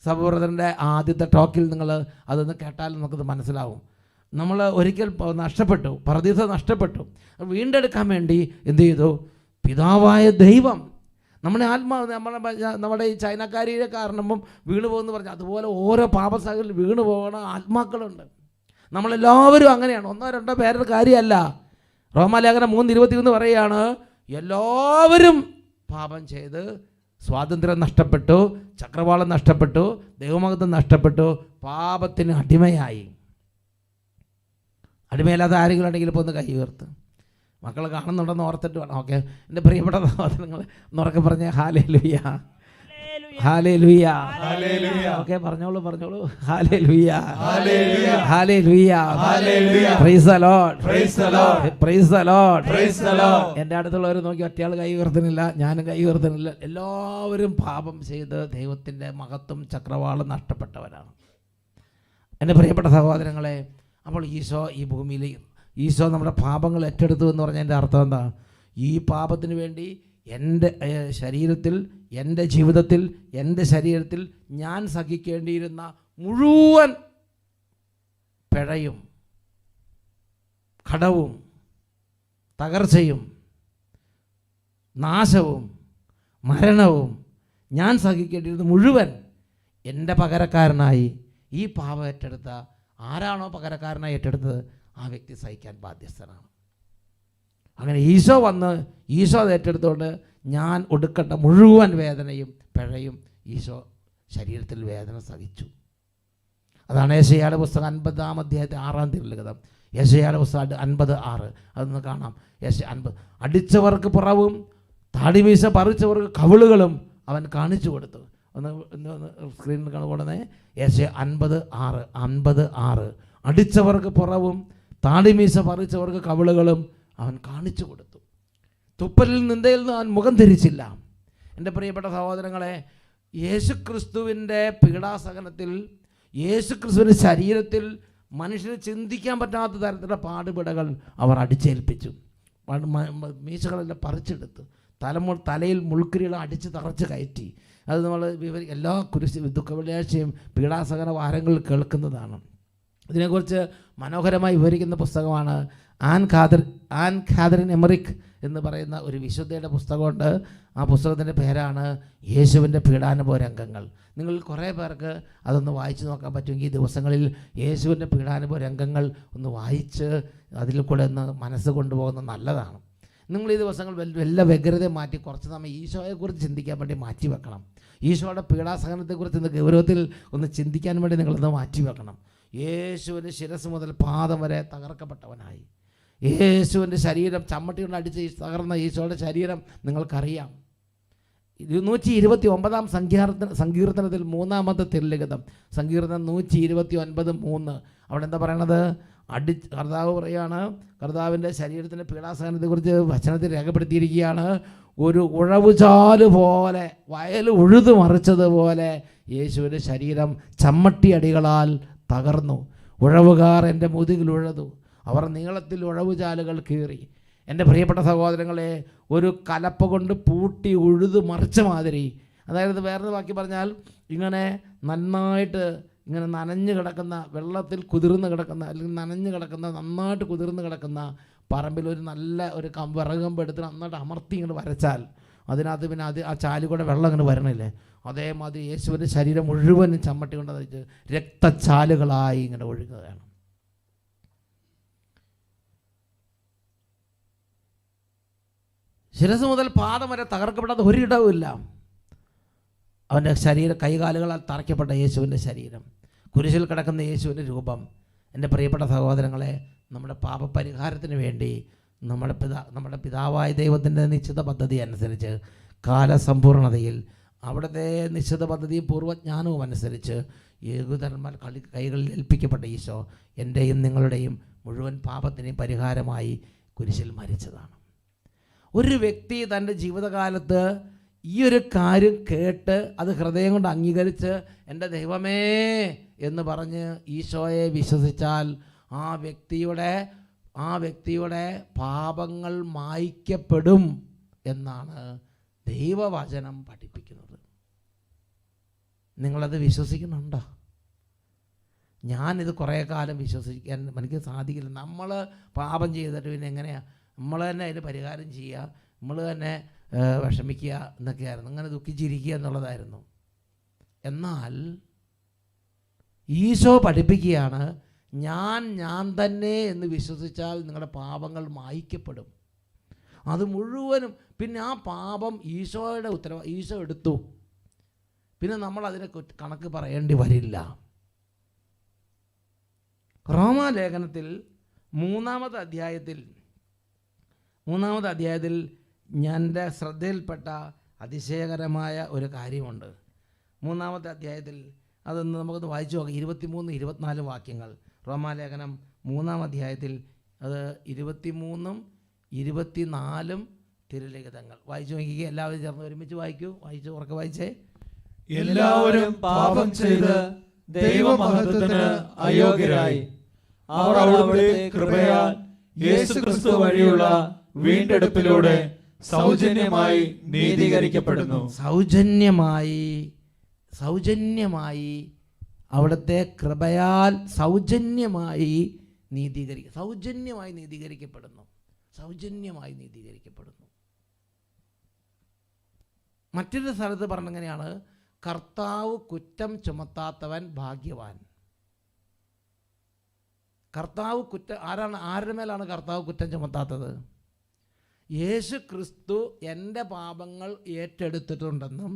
സഹോദരൻ്റെ ആദ്യത്തെ ടോക്കിൽ നിങ്ങൾ അതൊന്ന് കേട്ടാൽ നമുക്കത് മനസ്സിലാവും. നമ്മൾ ഒരിക്കൽ നഷ്ടപ്പെട്ടു, പറുദീസ നഷ്ടപ്പെട്ടു. വീണ്ടെടുക്കാൻ വേണ്ടി എന്ത് ചെയ്തു? പിതാവായ ദൈവം നമ്മുടെ നമ്മുടെ ഈ ചൈനക്കാരിയെ കാരണവും വീണു പോകുമെന്ന് പറഞ്ഞു. അതുപോലെ ഓരോ പാപസാഗരിൽ വീണു പോകുന്ന ആത്മാക്കളുണ്ട്. നമ്മളെല്ലാവരും അങ്ങനെയാണ്. 1-2 പേരുടെ കാര്യമല്ല. റോമാലേഖനം 3:21 പറയുകയാണ്, എല്ലാവരും പാപം ചെയ്ത് സ്വാതന്ത്ര്യം നഷ്ടപ്പെട്ടു, ചക്രവാളം നഷ്ടപ്പെട്ടു, ദൈവമഹത്വം നഷ്ടപ്പെട്ടു, പാപത്തിന് അടിമയായി. അടിമയില്ലാത്ത ആരെങ്കിലും ഉണ്ടെങ്കിൽ ഇപ്പോൾ ഒന്ന് കൈ ഉയർത്ത്. മക്കൾ കാണുന്നുണ്ടെന്ന് ഓർത്തിട്ട് വേണം. ഓക്കെ, എൻ്റെ പ്രിയപ്പെട്ട സഹോദരങ്ങൾ ഉറക്കെ പറഞ്ഞേ ഹല്ലേലൂയ, ഹല്ലേലൂയ. ഓക്കെ, പറഞ്ഞോളൂ. Hallelujah, hallelujah, praise the Lord, praise the Lord. എൻ്റെ അടുത്തുള്ളവർ നോക്കി ഒറ്റയാൾ കൈ ഉയർത്തുന്നില്ല, ഞാനും കൈ ഉയർത്തുന്നില്ല. എല്ലാവരും പാപം ചെയ്ത് ദൈവത്തിൻ്റെ മഹത്വം ചക്രവാളം നഷ്ടപ്പെട്ടവരാണ്. എൻ്റെ പ്രിയപ്പെട്ട സഹോദരങ്ങളെ, അപ്പോൾ ഈശോ ഈ ഭൂമിയിൽ, ഈശോ നമ്മുടെ പാപങ്ങൾ ഏറ്റെടുത്തു എന്ന് പറഞ്ഞാൽ എൻ്റെ അർത്ഥം എന്താ? ഈ പാപത്തിന് വേണ്ടി എൻ്റെ ശരീരത്തിൽ, എൻ്റെ ജീവിതത്തിൽ, എൻ്റെ ശരീരത്തിൽ ഞാൻ സഹിക്കേണ്ടിയിരുന്ന മുഴുവൻ പിഴയും കടവും തകർച്ചയും നാശവും മരണവും ഞാൻ സഹിക്കേണ്ടിയിരുന്ന മുഴുവൻ എൻ്റെ പകരക്കാരനായി ഈ പാപം ഏറ്റെടുത്ത ആരാണോ പകരക്കാരനായി ഏറ്റെടുത്തത് ആ വ്യക്തി സഹിക്കാൻ ബാധ്യസ്ഥനാണ്. അങ്ങനെ ഈശോ വന്ന് ഈശോ അത് ഏറ്റെടുത്തുകൊണ്ട് ഞാൻ ഒടുക്കേണ്ട മുഴുവൻ വേദനയും പിഴയും ഈശോ ശരീരത്തിൽ വേദന സഹിച്ചു. അതാണ് യെശയ്യായുടെ പുസ്തകം 50-ാം അധ്യായത്തിൽ 6-ാം തിരുലിഖിതം. യെശയ്യായുടെ പുസ്തകം 50:6 അതൊന്ന് കാണാം. 50 അടിച്ചവർക്ക് പുറവും താടിമീശ പറിച്ചവർക്ക് കവിളുകളും അവൻ കാണിച്ചു കൊടുത്തു. ഒന്ന് സ്ക്രീനിൽ കാണുകൊണ്ടേ യെശയ്യാ 50:6 അടിച്ചവർക്ക് പുറവും താടിമീശ പറിച്ചവർക്ക് കവിളുകളും അവൻ കാണിച്ചു കൊടുത്തു. തുപ്പലിൽ നിന്ദയിൽ നിന്ന് അവൻ മുഖം ധരിച്ചില്ല. എൻ്റെ പ്രിയപ്പെട്ട സഹോദരങ്ങളെ, യേശുക്രിസ്തുവിൻ്റെ പീഡാസഹനത്തിൽ, യേശുക്രിസ്തുവിൻ്റെ ശരീരത്തിൽ മനുഷ്യന് ചിന്തിക്കാൻ പറ്റാത്ത തരത്തിലുള്ള പാടുപിടകൾ അവർ അടിച്ചേൽപ്പിച്ചു. മീശകളെല്ലാം പറിച്ചെടുത്ത് തലയിൽ മുൾക്കിരികൾ അടിച്ച് തറച്ച് കയറ്റി. അത് നമ്മൾ എല്ലാ ദുഃഖ വെള്ളിയാഴ്ചയും പീഡാസഹന വാരങ്ങളിൽ കേൾക്കുന്നതാണ്. ഇതിനെക്കുറിച്ച് മനോഹരമായി വിവരിക്കുന്ന പുസ്തകമാണ് ആൻ കാതറിൻ എമറിക് എന്ന് പറയുന്ന ഒരു വിശുദ്ധയുടെ പുസ്തകമുണ്ട്. ആ പുസ്തകത്തിൻ്റെ പേരാണ് യേശുവിൻ്റെ പീഡാനുഭവ രംഗങ്ങൾ. നിങ്ങൾ കുറേ പേർക്ക് അതൊന്ന് വായിച്ച് നോക്കാൻ പറ്റുമെങ്കിൽ ഈ ദിവസങ്ങളിൽ യേശുവിൻ്റെ പീഡാനുഭവ രംഗങ്ങൾ ഒന്ന് വായിച്ച് അതിൽ കൂടെ ഒന്ന് മനസ്സ് കൊണ്ടുപോകുന്നത് നല്ലതാണ്. നിങ്ങൾ ഈ ദിവസങ്ങൾ വല്ല വ്യഗ്രതയും മാറ്റി കുറച്ച് സമയം ഈശോയെക്കുറിച്ച് ചിന്തിക്കാൻ വേണ്ടി മാറ്റി വെക്കണം. ഈശോയുടെ പീഡാസഹനത്തെക്കുറിച്ച് ഇന്ന് ഗൗരവത്തിൽ ഒന്ന് ചിന്തിക്കാൻ വേണ്ടി നിങ്ങളൊന്ന് മാറ്റി വെക്കണം. യേശുവിൻ്റെ ശിരസ് മുതൽ പാദം വരെ തകർക്കപ്പെട്ടവനായി, യേശുവിൻ്റെ ശരീരം ചമ്മട്ടി കൊണ്ട് അടിച്ച് തകർന്ന ഈശോയുടെ ശരീരം നിങ്ങൾക്കറിയാം. 129-ാം സങ്കീർത്തനത്തിൽ 3-ാമത്തെ തിരുലിഖിതം, സങ്കീർത്തനം 129:3 അവിടെ എന്താ പറയണത്? കർത്താവ് പറയാണ്, കർത്താവിൻ്റെ ശരീരത്തിൻ്റെ പീഡാസഹനത്തെക്കുറിച്ച് വചനത്തിൽ രേഖപ്പെടുത്തിയിരിക്കുകയാണ്. ഒരു ഉഴവുചാല് പോലെ, വയൽ ഉഴുതു മറിച്ചതുപോലെ യേശുവിൻ്റെ ശരീരം ചമ്മട്ടിയടികളാൽ തകർന്നു. ഉഴവുകാർ എൻ്റെ മുതുകിൽ ഉഴതു, അവർ നീളത്തിൽ ഉഴവുചാലുകൾ കീറി. എൻ്റെ പ്രിയപ്പെട്ട സഹോദരങ്ങളെ, ഒരു കലപ്പ കൊണ്ട് പൂട്ടി ഉഴുതു മറിച്ച മാതിരി, അതായത് വേറൊരു ബാക്കി പറഞ്ഞാൽ ഇങ്ങനെ നന്നായിട്ട് ഇങ്ങനെ നനഞ്ഞു കിടക്കുന്ന, വെള്ളത്തിൽ കുതിർന്ന് കിടക്കുന്ന, അല്ലെങ്കിൽ നനഞ്ഞു കിടക്കുന്ന, നന്നായിട്ട് കുതിർന്ന് കിടക്കുന്ന പറമ്പിൽ ഒരു നല്ല ഒരു വിറകമ്പ് എടുത്ത് നന്നായിട്ട് അമർത്തി ഇങ്ങനെ വരച്ചാൽ അതിനകത്ത് പിന്നെ ആ ചാലുകൂടെ വെള്ളം ഇങ്ങനെ വരണില്ലേ, അതേമാതിരി യേശുവിൻ്റെ ശരീരം മുഴുവനും ചമ്മട്ടി കൊണ്ട് രക്തച്ചാലുകളായി ഇങ്ങനെ ഒഴുകുകയാണ്. ശിരസ് മുതൽ പാദം വരെ തകർക്കപ്പെടാത്ത ഒരിടവുമില്ല. അവൻ്റെ ശരീരം കൈകാലുകളാൽ തറയ്ക്കപ്പെട്ട യേശുവിൻ്റെ ശരീരം, കുരിശിൽ കിടക്കുന്ന യേശുവിൻ്റെ രൂപം. എൻ്റെ പ്രിയപ്പെട്ട സഹോദരങ്ങളെ, നമ്മുടെ പാപപരിഹാരത്തിന് വേണ്ടി നമ്മുടെ പിതാവായ ദൈവത്തിൻ്റെ നിശ്ചിത പദ്ധതി അനുസരിച്ച് കാലസമ്പൂർണതയിൽ അവിടുത്തെ നിശ്ചിത പദ്ധതിയും പൂർവ്വജ്ഞാനവും അനുസരിച്ച് യേഹൂദന്മാർ കൈകളിൽ ഏൽപ്പിക്കപ്പെട്ട ഈശോ എൻ്റെയും നിങ്ങളുടെയും മുഴുവൻ പാപത്തിനെയും പരിഹാരമായി കുരിശിൽ മരിച്ചതാണ്. ഒരു വ്യക്തി തൻ്റെ ജീവിതകാലത്ത് ഈ ഒരു കാര്യം കേട്ട് അത് ഹൃദയം കൊണ്ട് അംഗീകരിച്ച് എൻ്റെ ദൈവമേ എന്ന് പറഞ്ഞ് ഈശോയെ വിശ്വസിച്ചാൽ ആ വ്യക്തിയുടെ പാപങ്ങൾ മായ്ക്കപ്പെടും എന്നാണ് ദൈവവചനം പഠിപ്പിക്കുന്നത്. നിങ്ങളത് വിശ്വസിക്കുന്നുണ്ടോ? ഞാനിത് കുറേ കാലം വിശ്വസിക്കാൻ എനിക്ക് സാധിക്കില്ല. നമ്മൾ പാപം ചെയ്തിട്ട് പിന്നെ എങ്ങനെയാണ് നമ്മൾ തന്നെ അതിന് പരിഹാരം ചെയ്യുക, നമ്മൾ തന്നെ വിഷമിക്കുക എന്നൊക്കെയായിരുന്നു, അങ്ങനെ ദുഃഖിച്ചിരിക്കുക എന്നുള്ളതായിരുന്നു. എന്നാൽ ഈശോ പഠിപ്പിക്കുകയാണ്, ഞാൻ തന്നെ എന്ന് വിശ്വസിച്ചാൽ നിങ്ങളുടെ പാപങ്ങൾ മായ്ക്കപ്പെടും. അത് മുഴുവനും. പിന്നെ ആ പാപം ഈശോയുടെ ഈശോ എടുത്തു. പിന്നെ നമ്മൾ അതിനെ കണക്ക് പറയേണ്ടി വരില്ല. റോമാലേഖനത്തിൽ മൂന്നാമത്തെ അധ്യായത്തിൽ എൻ്റെ ശ്രദ്ധയിൽപ്പെട്ട അതിശയകരമായ ഒരു കാര്യമുണ്ട്. മൂന്നാമത്തെ അധ്യായത്തിൽ അതൊന്ന് നമുക്കൊന്ന് വായിച്ചു നോക്കാം. 23-24 വാക്യങ്ങൾ. റോമാലേഖനം 3-ാം അധ്യായത്തിൽ അത് 23-ഉം 24-ഉം തിരുലിഖിതങ്ങൾ വായിച്ചു നോക്കിക്കുക. എല്ലാവരും ചേർന്ന് ഒരുമിച്ച് വായിച്ചു ഉറക്കെ വായിച്ചേ. എല്ലാവരും പാപം ചെയ്ത് ദൈവമഹത്വത്തിന് അയോഗ്യരായി അവർ അവിടുത്തെ കൃപയാൽ യേശുക്രിസ്തു വഴിയുള്ള വീണ്ടെടുപ്പിലൂടെ സൗജന്യമായി നീതീകരിക്കപ്പെടുന്നു. സൗജന്യമായി അവിടുത്തെ കൃപയാൽ സൗജന്യമായി നീതീകരിക്കപ്പെടുന്നു. മറ്റൊരു സ്ഥലത്ത് പറഞ്ഞെങ്ങനെയാണ്, കർത്താവ് കുറ്റം ചുമത്താത്തവൻ ഭാഗ്യവാൻ. ആരുടെ മേലാണ് കർത്താവ് കുറ്റം ചുമത്താത്തത്? യേശു ക്രിസ്തു എൻ്റെ പാപങ്ങൾ ഏറ്റെടുത്തിട്ടുണ്ടെന്നും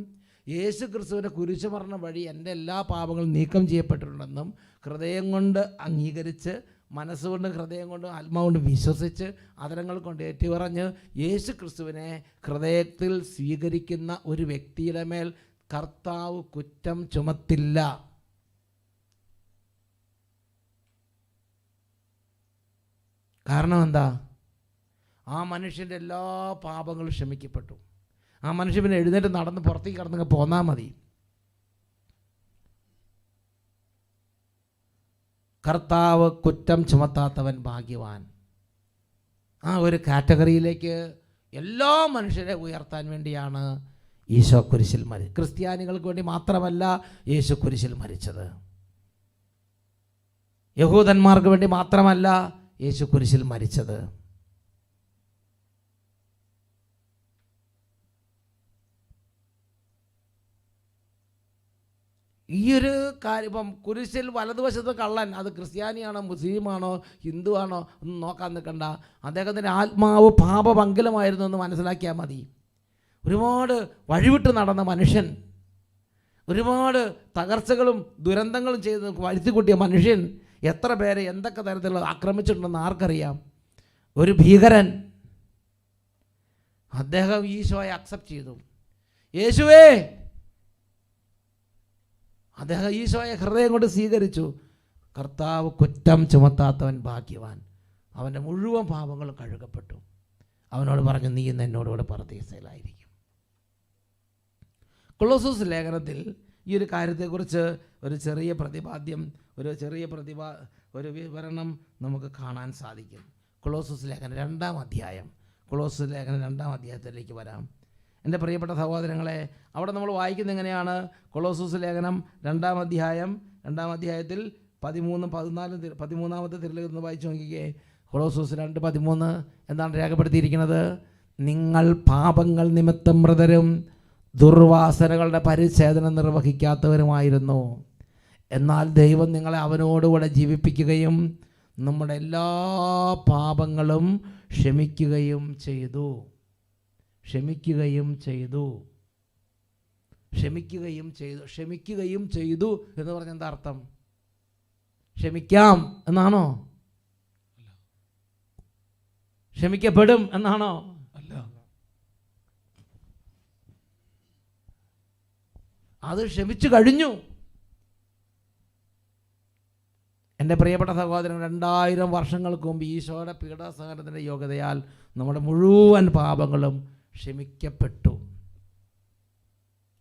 യേശു ക്രിസ്തുവിൻ്റെ കുരിശുമരണം വഴി എൻ്റെ എല്ലാ പാപങ്ങളും നീക്കം ചെയ്യപ്പെട്ടിട്ടുണ്ടെന്നും ഹൃദയം കൊണ്ട് അംഗീകരിച്ച്, മനസ്സുകൊണ്ട്, ഹൃദയം കൊണ്ട്, ആത്മാവുകൊണ്ട് വിശ്വസിച്ച്, അധരങ്ങൾ കൊണ്ട് ഏറ്റുപറഞ്ഞ് യേശു ക്രിസ്തുവിനെ ഹൃദയത്തിൽ സ്വീകരിക്കുന്ന ഒരു വ്യക്തിയുടെ മേൽ കർത്താവ് കുറ്റം ചുമത്തില്ല. കാരണം എന്താ? ആ മനുഷ്യൻ്റെ എല്ലാ പാപങ്ങളും ക്ഷമിക്കപ്പെട്ടു. ആ മനുഷ്യൻ പിന്നെ എഴുന്നേറ്റ് നടന്ന് പുറത്തേക്ക് കടന്നങ്ങ് പോന്നാൽ മതി. കർത്താവ് കുറ്റം ചുമത്താത്തവൻ ഭാഗ്യവാൻ. ആ ഒരു കാറ്റഗറിയിലേക്ക് എല്ലാ മനുഷ്യരെ ഉയർത്താൻ വേണ്ടിയാണ് ഈശോ കുരിശിൽ ക്രിസ്ത്യാനികൾക്ക് വേണ്ടി മാത്രമല്ല യേശു കുരിശിൽ മരിച്ചത്. യഹൂദന്മാർക്ക് വേണ്ടി മാത്രമല്ല യേശു കുരിശിൽ മരിച്ചത്. ഈ ഒരു കാര്യം ഇപ്പം കുരിശിൽ വലതുവശത്ത് കള്ളൻ, അത് ക്രിസ്ത്യാനിയാണോ മുസ്ലിമാണോ ഹിന്ദുവാണോ ഒന്നും നോക്കാൻ നിൽക്കണ്ട. അദ്ദേഹത്തിൻ്റെ ആത്മാവ് പാപപങ്കിലമായിരുന്നു എന്ന് മനസ്സിലാക്കിയാൽ മതി. ഒരുപാട് വഴിവിട്ട് നടന്ന മനുഷ്യൻ, ഒരുപാട് തകർച്ചകളും ദുരന്തങ്ങളും ചെയ്ത് വരുത്തിക്കൂട്ടിയ മനുഷ്യൻ എത്ര പേരെ എന്തൊക്കെ തരത്തിലുള്ള ആക്രമിച്ചിട്ടുണ്ടെന്ന് ആർക്കറിയാം? ഒരു ഭീകരൻ. അദ്ദേഹം ഈശോയെ അക്സെപ്റ്റ് ചെയ്തു. യേശുവേ, അദ്ദേഹം ഈശോയെ ഹൃദയം കൊണ്ട് സ്വീകരിച്ചു. കർത്താവ് കുറ്റം ചുമത്താത്തവൻ ഭാഗ്യവാൻ. അവൻ്റെ മുഴുവൻ പാപങ്ങളും കഴുകപ്പെട്ടു. അവനോട് പറഞ്ഞു, നീ ഇന്ന് എന്നോടുകൂടെ പർദീസയിലായിരിക്കും. കൊളോസ്സോസ് ലേഖനത്തിൽ ഈ ഒരു കാര്യത്തെക്കുറിച്ച് ഒരു വിവരണം നമുക്ക് കാണാൻ സാധിക്കും. കൊളോസ്സോസ് ലേഖനം 2-ാം അധ്യായം. കൊളോസ്സോസ് ലേഖനം 2-ാം അധ്യായത്തിലേക്ക് വരാം. എൻ്റെ പ്രിയപ്പെട്ട സഹോദരങ്ങളെ, അവിടെ നമ്മൾ വായിക്കുന്നത് എങ്ങനെയാണ്? കൊളോസ്സോസ് ലേഖനം 2-ാം അധ്യായത്തിൽ 13-14 തിരുലിഖിതം വായിച്ചു നോക്കിക്കേ. കൊളോസ്സോസ് 2:13 എന്താണ് രേഖപ്പെടുത്തിയിരിക്കുന്നത്? നിങ്ങൾ പാപങ്ങൾ നിമിത്തം മൃതരും ദുർവാസനകളുടെ പരിച്ഛേദന നിർവഹിക്കാത്തവരുമായിരുന്നു. എന്നാൽ ദൈവം നിങ്ങളെ അവനോടുകൂടെ ജീവിപ്പിക്കുകയും നമ്മുടെ എല്ലാ പാപങ്ങളും ക്ഷമിക്കുകയും ചെയ്തു എന്ന് പറഞ്ഞ എന്താ അർത്ഥം? ക്ഷമിക്കാം എന്നാണോ? ക്ഷമിക്കപ്പെടും എന്നാണോ? അല്ല. അത് ക്ഷമിച്ചു കഴിഞ്ഞു. എൻ്റെ പ്രിയപ്പെട്ട സഹോദരൻ, 2000 വർഷങ്ങൾക്ക് മുമ്പ് ഈശോയുടെ പീഡാസഹനത്തിൻ്റെ യോഗ്യതയാൽ നമ്മുടെ മുഴുവൻ പാപങ്ങളും ക്ഷമിക്കപ്പെട്ടു.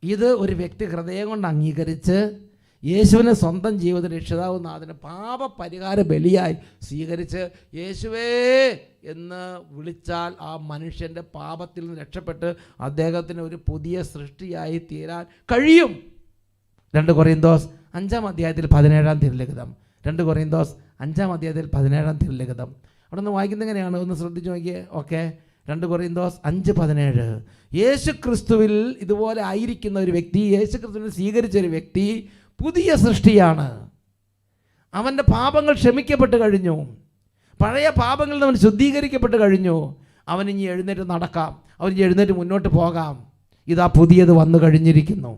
ഇത് ഒരു വ്യക്തി ഹൃദയം കൊണ്ട് അംഗീകരിച്ച് യേശുവിനെ സ്വന്തം ജീവിത രക്ഷിതാവ് നാഥന് പാപപരിഹാര ബലിയായി സ്വീകരിച്ച് യേശുവേ എന്ന് വിളിച്ചാൽ ആ മനുഷ്യൻ്റെ പാപത്തിൽ നിന്ന് രക്ഷപ്പെട്ട് അദ്ദേഹത്തിന് ഒരു പുതിയ സൃഷ്ടിയായി തീരാൻ കഴിയും. 2 കൊറിന്തോസ് 5-ാം അധ്യായത്തിൽ 17-ാം തിരുലിഖിതം. 2 കൊറിന്തോസ് 5-ാം അധ്യായത്തിൽ 17-ാം തിരുലിഖിതം. അവിടെ നിന്ന് വായിക്കുന്നത് എങ്ങനെയാണ്? ഒന്ന് ശ്രദ്ധിച്ച് നോക്കിയേ. ഓക്കെ, 2 കൊറിന്തോസ് 5:17. യേശു ക്രിസ്തുവിൽ ഇതുപോലെ ആയിരിക്കുന്ന ഒരു വ്യക്തി, യേശു ക്രിസ്തുവിനെ സ്വീകരിച്ച ഒരു വ്യക്തി പുതിയ സൃഷ്ടിയാണ്. അവൻ്റെ പാപങ്ങൾ ക്ഷമിക്കപ്പെട്ട് കഴിഞ്ഞു. പഴയ പാപങ്ങളിൽ നിന്ന് അവൻ ശുദ്ധീകരിക്കപ്പെട്ട് കഴിഞ്ഞു. അവനിനി എഴുന്നേറ്റ് നടക്കാം, അവനിനി എഴുന്നേറ്റ് മുന്നോട്ട് പോകാം. ഇതാ പുതിയത് വന്നു കഴിഞ്ഞിരിക്കുന്നു.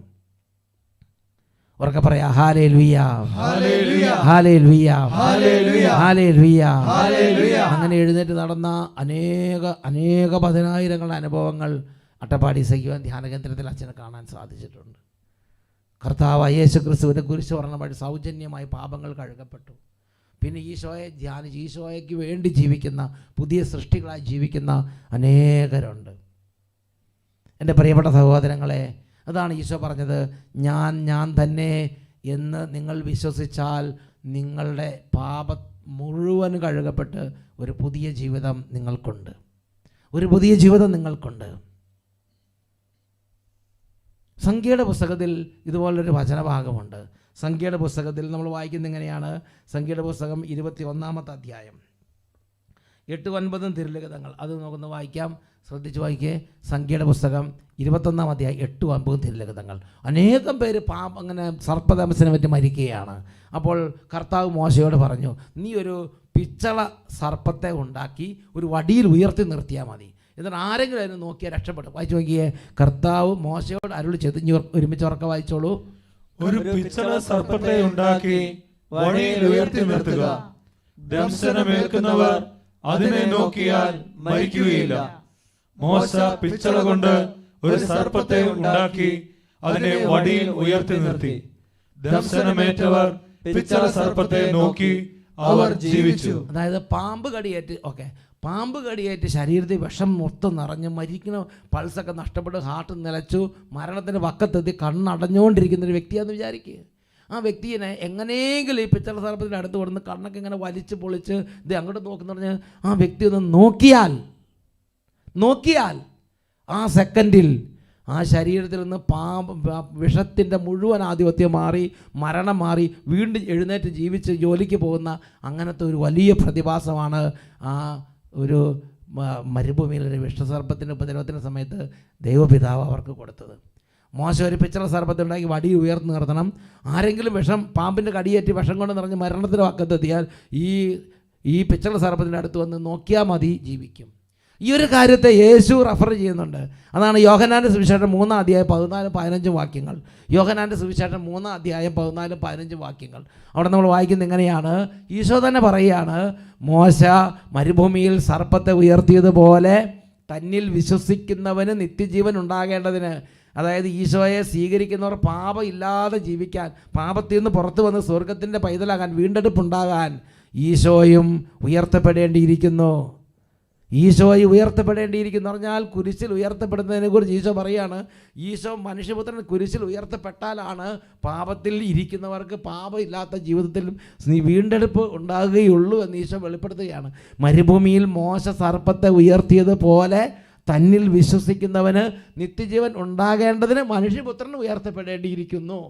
ഉറക്കെ പറയാ hallelujah, hallelujah, hallelujah, hallelujah, hallelujah. അങ്ങനെ എഴുന്നേറ്റ് നടന്ന അനേക പതിനായിരങ്ങളുടെ അനുഭവങ്ങൾ അട്ടപ്പാടി സഖ്യവാൻ ധ്യാന കേന്ദ്രത്തിൽ അച്ഛനെ കാണാൻ സാധിച്ചിട്ടുണ്ട്. കർത്താവ് യേശു ക്രിസ്തുവിൻ്റെ കുരിശ് വർണ്ണം വഴി സൗജന്യമായി പാപങ്ങൾ കഴുകപ്പെട്ടു. പിന്നെ ഈശോയെ ധ്യാനിച്ച് ഈശോയ്ക്ക് വേണ്ടി ജീവിക്കുന്ന, പുതിയ സൃഷ്ടികളായി ജീവിക്കുന്ന അനേകരുണ്ട്. എൻ്റെ പ്രിയപ്പെട്ട സഹോദരങ്ങളെ, അതാണ് ഈശോ പറഞ്ഞത്, ഞാൻ തന്നെ എന്ന് നിങ്ങൾ വിശ്വസിച്ചാൽ നിങ്ങളുടെ പാപം മുഴുവൻ കഴുകപ്പെട്ട് ഒരു പുതിയ ജീവിതം നിങ്ങൾക്കുണ്ട്. ഒരു പുതിയ ജീവിതം നിങ്ങൾക്കുണ്ട്. സംഖ്യയുടെ പുസ്തകത്തിൽ ഇതുപോലൊരു വചനഭാഗമുണ്ട്. സംഖ്യയുടെ പുസ്തകത്തിൽ നമ്മൾ വായിക്കുന്നത് എങ്ങനെയാണ്? സംഖ്യയുടെ പുസ്തകം 21-ാമത്തെ അധ്യായം 8-9 തിരുലിഖിതങ്ങൾ. അത് നമുക്കൊന്ന് വായിക്കാം, ശ്രദ്ധിച്ച് വായിക്കേ. സംഖ്യയുടെ പുസ്തകം 21-ാം അധ്യായം 8-9 തിരുലിഖിതങ്ങൾ. അനേകം പേര് അങ്ങനെ സർപ്പദംശനം പറ്റി മരിക്കുകയാണ്. അപ്പോൾ കർത്താവ് മോശയോട് പറഞ്ഞു, നീ ഒരു പിച്ചള സർപ്പത്തെ ഉണ്ടാക്കി ഒരു വടിയിൽ ഉയർത്തി നിർത്തിയാൽ മതി, എന്നിട്ട് ആരെങ്കിലും അതിനെ നോക്കിയാൽ രക്ഷപ്പെടും. വായിച്ചു നോക്കിയേ. കർത്താവ് മോശയോട് അരുളി ചെയ്തു. ഇനി ഒരുമിച്ച് ഉറക്കെ വായിച്ചോളൂ. ഒരു പിച്ചള സർപ്പത്തെ ഉണ്ടാക്കി വടിയിൽ ഉയർത്തി നിർത്തുക, ദംശനമേൽക്കുന്നവർ അതിനെ നോക്കിയാൽ മരിക്കുകയില്ല. മോശ പിച്ചള കൊണ്ട് ഒരു സർപ്പത്തെ ഉണ്ടാക്കി അതിനെ വടിയിൽ ഉയർത്തി നിർത്തി. ദംശനമേറ്റവർ പിച്ചള സർപ്പത്തെ നോക്കി അവർ ജീവിച്ചു. അതായത് പാമ്പ് കടിയേറ്റ് ശരീരത്തിൽ വിഷം മൊത്തം നിറഞ്ഞ് മരിക്കുന്ന, പൾസൊക്കെ നഷ്ടപ്പെട്ട് ഹാർട്ട് നിലച്ചു, മരണത്തിൻ്റെ വക്കത്തെത്തി കണ്ണടഞ്ഞുകൊണ്ടിരിക്കുന്ന ഒരു വ്യക്തിയാണെന്ന് വിചാരിക്കുക. ആ വ്യക്തിയെ എങ്ങനെയെങ്കിലും ഈ പിച്ചള സർപ്പത്തിൻ്റെ അടുത്ത് കൊടുന്ന് കണ്ണൊക്കെ ഇങ്ങനെ വലിച്ച് പൊളിച്ച് ഇത് അങ്ങോട്ട് നോക്കുന്ന പറഞ്ഞ് ആ വ്യക്തി ഒന്ന് നോക്കിയാൽ ആ സെക്കൻഡിൽ ആ ശരീരത്തിൽ നിന്ന് വിഷത്തിൻ്റെ മുഴുവൻ ആധിപത്യം മാറി, മരണം മാറി, വീണ്ടും എഴുന്നേറ്റ് ജീവിച്ച് ജോലിക്ക് പോകുന്ന അങ്ങനത്തെ ഒരു വലിയ പ്രതിഭാസമാണ് ആ ഒരു മരുഭൂമിയിലൊരു വിഷസർപ്പത്തിൻ്റെ ഉപദ്രവത്തിൻ്റെ സമയത്ത് ദൈവപിതാവ് അവർക്ക് കൊടുത്തത്. മോശം ഒരു പിച്ചള സർപ്പത്തെ ഉണ്ടാക്കി വടി ഉയർന്നു നിർത്തണം. ആരെങ്കിലും പാമ്പിൻ്റെ കടിയേറ്റ് വിഷം കൊണ്ട് നിറഞ്ഞ് മരണത്തിൻ്റെ വക്കത്തെത്തിയാൽ ഈ പിച്ചള സർപ്പത്തിൻ്റെ അടുത്ത് വന്ന് നോക്കിയാൽ മതി, ജീവിക്കും. ഈ ഒരു കാര്യത്തെ യേശു റെഫർ ചെയ്യുന്നുണ്ട്. അതാണ് യോഹന്നാൻ്റെ സുവിശേഷം 3-ാം അധ്യായം 14-15 വാക്യങ്ങൾ. യോഹന്നാൻ്റെ സുവിശേഷം 3-ാം അധ്യായം 14-15 വാക്യങ്ങൾ. അവിടെ നമ്മൾ വായിക്കുന്നത് എങ്ങനെയാണ്? ഈശോ തന്നെ പറയുകയാണ്, മോശ മരുഭൂമിയിൽ സർപ്പത്തെ ഉയർത്തിയതുപോലെ തന്നിൽ വിശ്വസിക്കുന്നവന് നിത്യജീവൻ ഉണ്ടാകേണ്ടതിന്, അതായത് ഈശോയെ സ്വീകരിക്കുന്നവർ പാപം ഇല്ലാതെ ജീവിക്കാൻ, പാപത്തിൽ നിന്ന് പുറത്തു വന്ന് സ്വർഗത്തിൻ്റെ പൈതലാകാൻ, വീണ്ടെടുപ്പുണ്ടാകാൻ ഈശോയും ഉയർത്തപ്പെടേണ്ടിയിരിക്കുന്നു. പറഞ്ഞാൽ കുരിശിൽ ഉയർത്തപ്പെടുന്നതിനെ കുറിച്ച് ഈശോ പറയുകയാണ്. ഈശോ മനുഷ്യപുത്രൻ കുരിശിൽ ഉയർത്തപ്പെട്ടാലാണ് പാപത്തിൽ ഇരിക്കുന്നവർക്ക് പാപമില്ലാത്ത ജീവിതത്തിൽ വീണ്ടെടുപ്പ് ഉണ്ടാകുകയുള്ളൂ എന്ന് ഈശോ വെളിപ്പെടുത്തുകയാണ്. മരുഭൂമിയിൽ മോശ സർപ്പത്തെ ഉയർത്തിയതുപോലെ തന്നിൽ വിശ്വസിക്കുന്നവന് നിത്യജീവൻ ഉണ്ടാകേണ്ടതിന് മനുഷ്യപുത്രൻ ഉയർത്തപ്പെടേണ്ടിയിരിക്കുന്നു.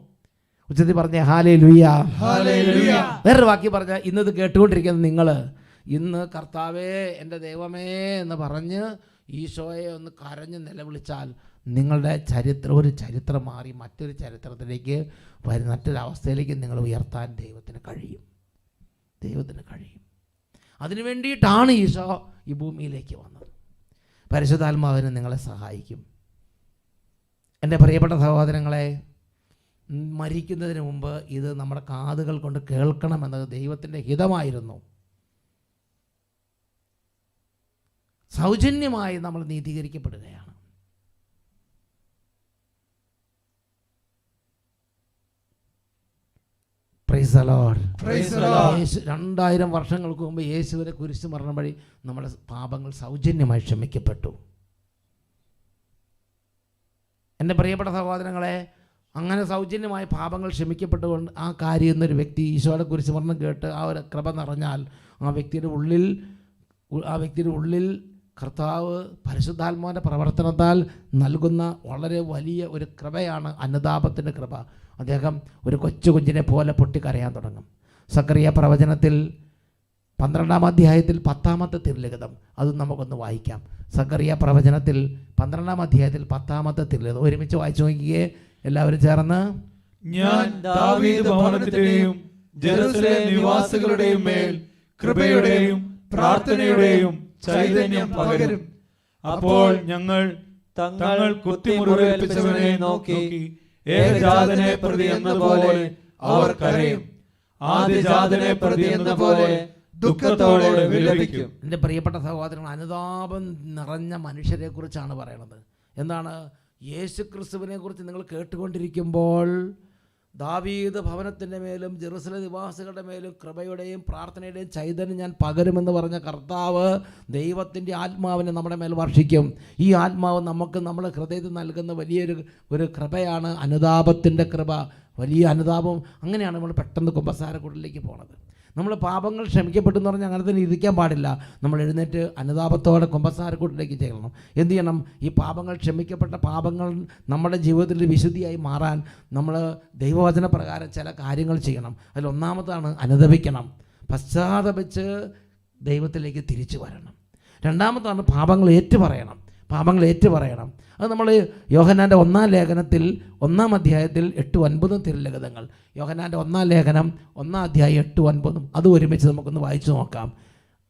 ഉച്ചത്തിൽ പറഞ്ഞ ഹല്ലേലൂയ, ഹല്ലേലൂയ. വേറൊരു വാക്യം പറഞ്ഞ, ഇന്നത് കേട്ടുകൊണ്ടിരിക്കുന്ന നിങ്ങൾ ഇന്ന് കർത്താവേ എൻ്റെ ദൈവമേ എന്ന് പറഞ്ഞ് ഈശോയെ ഒന്ന് കരഞ്ഞ് നിലവിളിച്ചാൽ നിങ്ങളുടെ ഒരു ചരിത്രം മാറി മറ്റൊരു ചരിത്രത്തിലേക്ക് മറ്റൊരവസ്ഥയിലേക്ക് നിങ്ങൾ ഉയർത്താൻ ദൈവത്തിന് കഴിയും. അതിനു വേണ്ടിയിട്ടാണ് ഈശോ ഈ ഭൂമിയിലേക്ക് വന്നത്. പരിശുദ്ധാത്മാവിന് നിങ്ങളെ സഹായിക്കും. എൻ്റെ പ്രിയപ്പെട്ട സഹോദരങ്ങളെ, മരിക്കുന്നതിന് മുമ്പ് ഇത് നമ്മുടെ കാതുകൾ കൊണ്ട് കേൾക്കണമെന്നത് ദൈവത്തിൻ്റെ ഹിതമായിരുന്നു. സൗജന്യമായി നമ്മൾ നീതീകരിക്കപ്പെടുകയാണ്. Praise the Lord. 2000 വർഷങ്ങൾക്ക് മുമ്പ് യേശുവിനെ കുരിശ് മരണം വഴി നമ്മുടെ പാപങ്ങൾ സൗജന്യമായി ക്ഷമിക്കപ്പെട്ടു. എൻ്റെ പ്രിയപ്പെട്ട സഹോദരങ്ങളെ, അങ്ങനെ സൗജന്യമായ പാപങ്ങൾ ക്ഷമിക്കപ്പെട്ടുകൊണ്ട് ആ കാര്യം എന്നൊരു വ്യക്തി ഈശോയുടെ കുരിശുമരണം കേട്ട് ആ ഒരു കൃപ നിറഞ്ഞാൽ ആ വ്യക്തിയുടെ ഉള്ളിൽ കർത്താവ് പരിശുദ്ധാത്മാവിൻ്റെ പ്രവർത്തനത്താൽ നൽകുന്ന വളരെ വലിയ ഒരു കൃപയാണ് അനുതാപത്തിൻ്റെ കൃപ. അദ്ദേഹം ഒരു കൊച്ചു കുഞ്ഞിനെ പോലെ പൊട്ടിക്കരയാൻ തുടങ്ങും. സക്കറിയ പ്രവചനത്തിൽ 12-ാം അധ്യായത്തിൽ 10-ാമത്തെ തിരുലിഖിതം അത് നമുക്കൊന്ന് വായിക്കാം. സക്കറിയ പ്രവചനത്തിൽ 12-ാം അധ്യായത്തിൽ 10-ാമത്തെ തിരുലിഖിതം ഒരുമിച്ച് വായിച്ചു നോക്കിയേ എല്ലാവരും ചേർന്ന്. ഞാൻ ദാവീദ് ഭവനത്തിന്റെയും ജെറുസലേം നിവാസികളുടെയും മേൽ കൃപയുടെയും പ്രാർത്ഥനയുടെയും ചൈതന്യം പകരും. അപ്പോൾ ഞങ്ങൾ തങ്ങൾ കുത്തിമുറിവേൽപ്പിച്ചവനെ നോക്കി ഏകജാതനെ പ്രതി എന്ന പോലെ അവർ കരയും, ആദ്യജാതനെ പ്രതി എന്ന പോലെ ദുഃഖത്തോടെ വിലപിക്കും. എൻ്റെ പ്രിയപ്പെട്ട സഹോദരങ്ങൾ, അനുതാപം നിറഞ്ഞ മനുഷ്യരെ കുറിച്ചാണ് പറയണത്. എന്താണ്? യേശു ക്രിസ്തുവിനെ കുറിച്ച് നിങ്ങൾ കേട്ടുകൊണ്ടിരിക്കുമ്പോൾ ദാവീദ് ഭവനത്തിൻ്റെ മേലും ജെറുസലേം നിവാസികളുടെ മേലും കൃപയുടെയും പ്രാർത്ഥനയുടെയും ചൈതന്യം ഞാൻ പകരുമെന്ന് പറഞ്ഞ കർത്താവ് ദൈവത്തിൻ്റെ ആത്മാവിനെ നമ്മുടെ മേൽ വർഷിക്കും. ഈ ആത്മാവ് നമുക്ക് നമ്മുടെ ഹൃദയത്തിൽ നൽകുന്ന വലിയൊരു കൃപയാണ് അനുതാപത്തിൻ്റെ കൃപ. വലിയ അനുതാപം. അങ്ങനെയാണ് നമ്മൾ പെട്ടെന്ന് കുമ്പസാരക്കൂട്ടിലേക്ക് പോണത്. നമ്മൾ പാപങ്ങൾ ക്ഷമിക്കപ്പെട്ടു എന്ന് പറഞ്ഞാൽ അങ്ങനെ തന്നെ ഇരിക്കാൻ പാടില്ല. നമ്മൾ എഴുന്നേറ്റ് അനുതാപത്തോടെ കുമ്പസാരക്കൂട്ടിലേക്ക് ചെയ്യണം. എന്ത് ചെയ്യണം? ഈ പാപങ്ങൾ ക്ഷമിക്കപ്പെട്ട പാപങ്ങൾ നമ്മുടെ ജീവിതത്തിൽ വിശുദ്ധിയായി മാറാൻ നമ്മൾ ദൈവവചന പ്രകാരം ചില കാര്യങ്ങൾ ചെയ്യണം. അതിൽ ഒന്നാമതാണ് അനുതപിക്കണം, പശ്ചാത്തപിച്ച് ദൈവത്തിലേക്ക് തിരിച്ചു വരണം. രണ്ടാമതാണ് പാപങ്ങൾ ഏറ്റുപറയണം. അത് നമ്മൾ യോഹന്നാൻ്റെ 1-ാം ലേഖനത്തിൽ 1-ാം അധ്യായത്തിൽ 8-9 തിരുലിഖിതങ്ങൾ, യോഹന്നാൻ്റെ 1-ാം ലേഖനം 1-ാം അധ്യായം 8-9 അത് ഒരുമിച്ച് നമുക്കൊന്ന് വായിച്ചു നോക്കാം.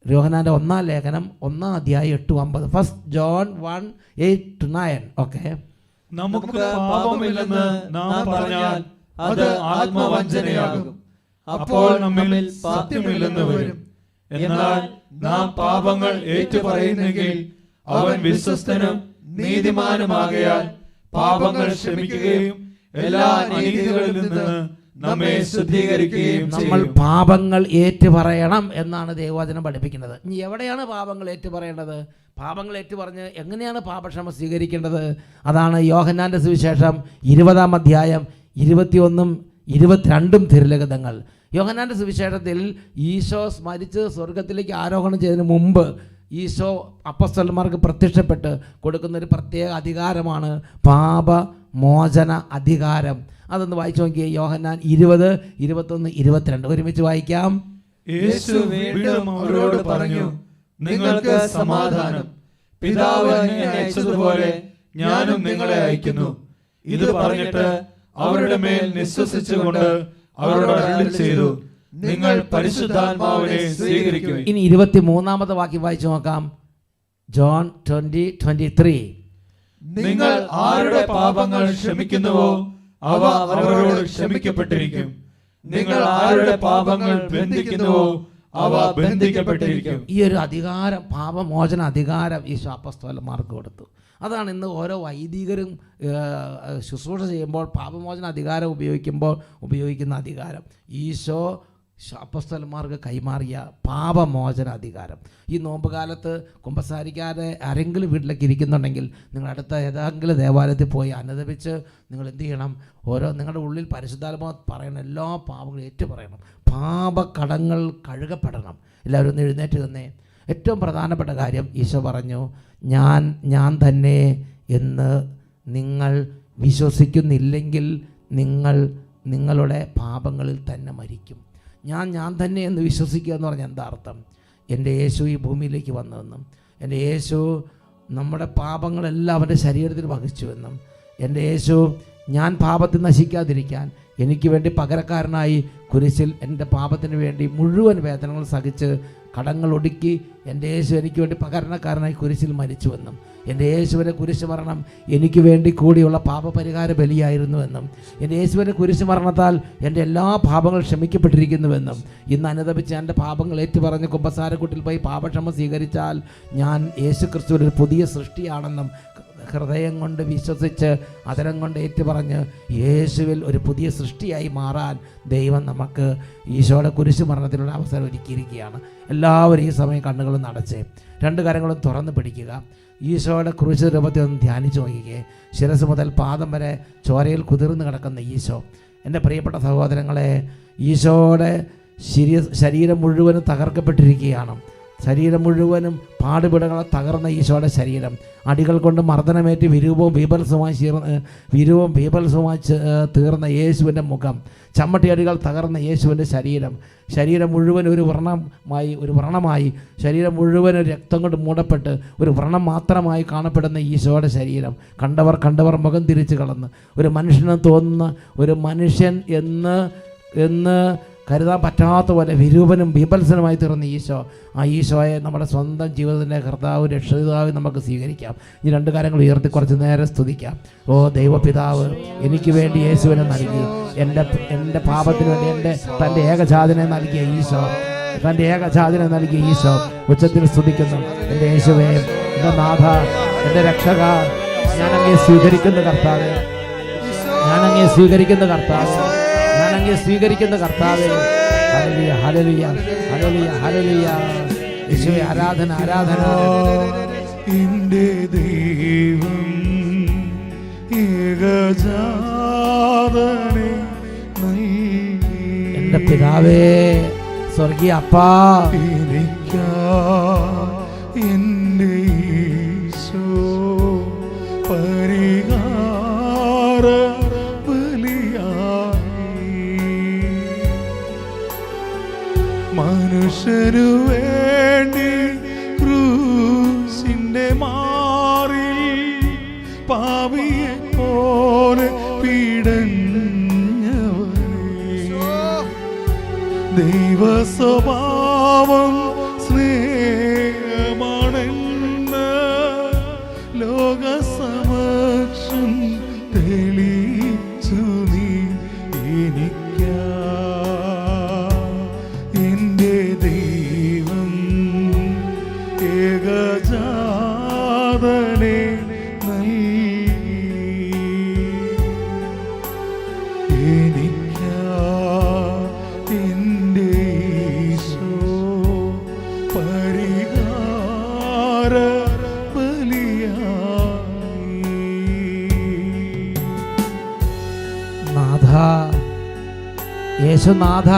യോഹന്നാൻ്റെ 1-ാം ലേഖനം 1-ാം അധ്യായം 8-9. First John 1:8-9. ഓക്കെ. നമുക്ക് പാപമില്ലെന്ന് നാം പറഞ്ഞാൽ അത് ആത്മവഞ്ചനയാകും, അപ്പോൾ നമ്മിൽ സത്യമില്ലെന്ന് വരും. എന്നാൽ നാം പാപങ്ങൾ ഏറ്റുപറയുന്നെങ്കിൽ അവൻ വിശ്വസ്തനും നീതിമാനുമാകയാൽ പാപങ്ങൾ ക്ഷമിക്കുകയും എല്ലാ അനീതികളിൽ നിന്ന് നമ്മെ ശുദ്ധീകരിക്കുകയും ചെയ്യും. നമ്മൾ പാപങ്ങൾ ഏറ്റുപറയണം എന്നാണ് ദൈവവചനം പഠിപ്പിക്കുന്നത്. ഇനി എവിടെയാണ് പാപങ്ങൾ ഏറ്റുപറയേണ്ടത്? പാപങ്ങൾ ഏറ്റുപറഞ്ഞ് എങ്ങനെയാണ് പാപക്ഷമ സ്വീകരിക്കേണ്ടത്? അതാണ് യോഹന്നാൻ്റെ സുവിശേഷം 20-ാം അധ്യായം 21-22 തിരുലിഖിതങ്ങൾ. യോഹന്നാൻ്റെ സുവിശേഷത്തിൽ ഈശോ സ്മരിച്ച് സ്വർഗത്തിലേക്ക് ആരോഹണം ചെയ്തതിന് മുമ്പ് ഈശോ അപ്പോസ്തലന്മാർക്ക് പ്രത്യക്ഷപ്പെട്ട് കൊടുക്കുന്നൊരു പ്രത്യേക അധികാരമാണ് പാപമോചന അധികാരം. അതൊന്ന് വായിച്ചു നോക്കിയേ. യോഹന്നാൻ 20, 21, 22 ഒരുമിച്ച് വായിക്കാം. യേശു വീണ്ടും അവരോട് പറഞ്ഞു, നിങ്ങൾക്ക് സമാധാനം. പിതാവ് എന്നെ അയച്ചതുപോലെ ഞാനും നിങ്ങളെ അയക്കുന്നു. ഇത് പറഞ്ഞിട്ട് അവരുടെ മേൽ നിശ്വസിച്ചുകൊണ്ട് അവരോട് അരുളി ചെയ്തു, നിങ്ങൾ പരിശുദ്ധാത്മാവിനെ സ്വീകരിക്കുവിൻ. ഇനി 23-ാമത്തെ വാക്യം വായിച്ചു നോക്കാം. ജോൺ 20:23. നിങ്ങൾ ആരുടെ പാപങ്ങൾ ക്ഷമിക്കുന്നുവോ അവ അവരോട് ക്ഷമിക്കപ്പെട്ടിരിക്കും. നിങ്ങൾ ആരുടെ പാപങ്ങൾ ബന്ധിക്കുന്നുവോ അവ ബന്ധിക്കപ്പെട്ടിരിക്കും. ഈ ഒരു അധികാരം, പാപമോചന അധികാരം ഈശോ അപ്പോസ്തലന്മാർക്ക് കൊടുത്തു. അതാണ് ഇന്ന് ഓരോ വൈദികരും ശുശ്രൂഷ ചെയ്യുമ്പോൾ പാപമോചന അധികാരം ഉപയോഗിക്കുന്ന അധികാരം. ഈശോ അപ്പോസ്തലന്മാർക്ക് കൈമാറിയ പാപമോചന അധികാരം. ഈ നോമ്പ് കാലത്ത് കുമ്പസാരിക്കാതെ ആരെങ്കിലും വീട്ടിലേക്ക് ഇരിക്കുന്നുണ്ടെങ്കിൽ നിങ്ങൾ അടുത്ത ഏതെങ്കിലും ദേവാലയത്തിൽ പോയി അനുദപിച്ച് നിങ്ങൾ എന്ത് ചെയ്യണം? നിങ്ങളുടെ ഉള്ളിൽ പരിശുദ്ധാത്മാവ് പറയണം, എല്ലാ പാപങ്ങളും ഏറ്റുപറയണം. പാപക്കടങ്ങൾ കഴുകപ്പെടണം. എല്ലാവരും ഒന്ന് എഴുന്നേറ്റ് തന്നെ. ഏറ്റവും പ്രധാനപ്പെട്ട കാര്യം ഈശോ പറഞ്ഞു, ഞാൻ തന്നെ എന്ന് നിങ്ങൾ വിശ്വസിക്കുന്നില്ലെങ്കിൽ നിങ്ങളുടെ പാപങ്ങളിൽ തന്നെ മരിക്കും. ഞാൻ തന്നെ എന്ന് വിശ്വസിക്കുക എന്ന് പറഞ്ഞാൽ എന്താ അർത്ഥം? എൻ്റെ യേശു ഈ ഭൂമിയിലേക്ക് വന്നതെന്നും എൻ്റെ യേശു നമ്മുടെ പാപങ്ങളെല്ലാം അവൻ്റെ ശരീരത്തിൽ വഹിച്ചുവെന്നും എൻ്റെ യേശു ഞാൻ പാപത്തിൽ നശിക്കാതിരിക്കാൻ എനിക്ക് വേണ്ടി പകരക്കാരനായി കുരിശിൽ എൻ്റെ പാപത്തിന് വേണ്ടി മുഴുവൻ വേദനകൾ സഹിച്ച് കടങ്ങൾ ഒടുക്കി എൻ്റെ യേശു എനിക്ക് വേണ്ടി പകരണക്കാരനായി കുരിശിൽ മരിച്ചുവെന്നും എൻ്റെ യേശുവിൻ്റെ കുരിശ് മരണം എനിക്ക് വേണ്ടി കൂടിയുള്ള പാപപരിഹാര ബലിയായിരുന്നുവെന്നും എൻ്റെ യേശുവിൻ്റെ കുരിശ് മരണത്താൽ എൻ്റെ എല്ലാ പാപങ്ങളും ക്ഷമിക്കപ്പെട്ടിരിക്കുന്നുവെന്നും ഇന്ന് അനുദപിച്ച് എൻ്റെ പാപങ്ങൾ ഏറ്റുപറഞ്ഞ് കുമ്പസാരക്കൂട്ടിൽ പോയി പാപക്ഷമ സ്വീകരിച്ചാൽ ഞാൻ യേശു ക്രിസ്തുവിൻ്റെ ഒരു പുതിയ സൃഷ്ടിയാണെന്നും ഹൃദയം കൊണ്ട് വിശ്വസിച്ച് അതരം കൊണ്ട് ഏറ്റുപറഞ്ഞ് യേശുവിൽ ഒരു പുതിയ സൃഷ്ടിയായി മാറാൻ ദൈവം നമുക്ക് ഈശോയുടെ കുരിശു മരണത്തിനുള്ള അവസരം ഒരുക്കിയിരിക്കുകയാണ്. എല്ലാവരും ഈ സമയം കണ്ണുകളും നടച്ചേ, രണ്ട് കരങ്ങളും തുറന്ന് പിടിക്കുക. ഈശോയുടെ കുരിശ് രൂപത്തിൽ ഒന്ന് ധ്യാനിച്ചു നോക്കിക്കേ. ശിരസ് മുതൽ പാദം വരെ ചോരയിൽ കുതിർന്ന് കിടക്കുന്ന ഈശോ. എൻ്റെ പ്രിയപ്പെട്ട സഹോദരങ്ങളെ, ഈശോയുടെ ശരീരം മുഴുവനും തകർക്കപ്പെട്ടിരിക്കുകയാണ്. ശരീരം മുഴുവനും പാടുപിടകളെ തകർന്ന ഈശോയുടെ ശരീരം അടികൾ കൊണ്ട് മർദ്ദനമേറ്റ് വിരൂപവും ബീഭത്സവുമായി തീർന്ന യേശുവിൻ്റെ മുഖം, ചമ്മട്ടിയടികൾ തകർന്ന യേശുവിൻ്റെ ശരീരം മുഴുവൻ ഒരു വ്രണമായി ശരീരം മുഴുവൻ ഒരു രക്തം കൊണ്ട് മൂടപ്പെട്ട് ഒരു വ്രണം മാത്രമായി കാണപ്പെടുന്ന ഈശോയുടെ ശരീരം കണ്ടവർ മുഖം തിരിച്ചു കളന്ന് ഒരു മനുഷ്യന് തോന്നുന്ന ഒരു മനുഷ്യൻ എന്ന് കരുതാൻ പറ്റാത്ത പോലെ വിരൂപനും ബീഭത്സനുമായി തീർന്ന ഈശോ, ആ ഈശോയെ നമ്മുടെ സ്വന്തം ജീവിതത്തിൻ്റെ കർത്താവ് രക്ഷിതാവ് നമുക്ക് സ്വീകരിക്കാം. ഈ രണ്ട് കാര്യങ്ങൾ ഉയർത്തി കുറച്ച് നേരം സ്തുതിക്കാം. ഓ ദൈവപിതാവ് എനിക്ക് വേണ്ടി യേശുവിനെ നൽകി, എൻ്റെ പാപത്തിന് വേണ്ടി തൻ്റെ ഏകജാതനെ നൽകിയ ഈശോ ഉച്ചത്തിൽ സ്തുതിക്കുന്നു. എൻ്റെ യേശുവേ, എൻ്റെ നാഥ, എൻ്റെ രക്ഷക, ഞാനങ്ങേ സ്വീകരിക്കുന്ന കർത്താവേ, ഹല്ലേലൂയ ഹല്ലേലൂയ ഹല്ലേലൂയ ഹല്ലേലൂയ. യേശുവേ ആരാധന. എൻ്റെ ദൈവം ഏകജാതനെ നൽകി, എൻ്റെ പിതാവേ സ്വർഗീയ അപ്പാ, എൻ്റെ ഈശോ പരിഹാര മനുഷ്യനു വേണ്ടി ക്രൂശിന്റെ മാറിൽ പാപിയെ പോലെ പീഡഞ്ഞവനെ, ദൈവ സ്വഭാവം സ്നേഹമാണെന്ന് ലോകസമക്ഷം തെളിയിച്ചു നീ എനിക്കാ. ഏകജാതനെ നൽകി, എനിക്കാ എൻ്റെ ഈശോ പരിഹാര ബലിയായി. നാഥ, യേശുനാഥ,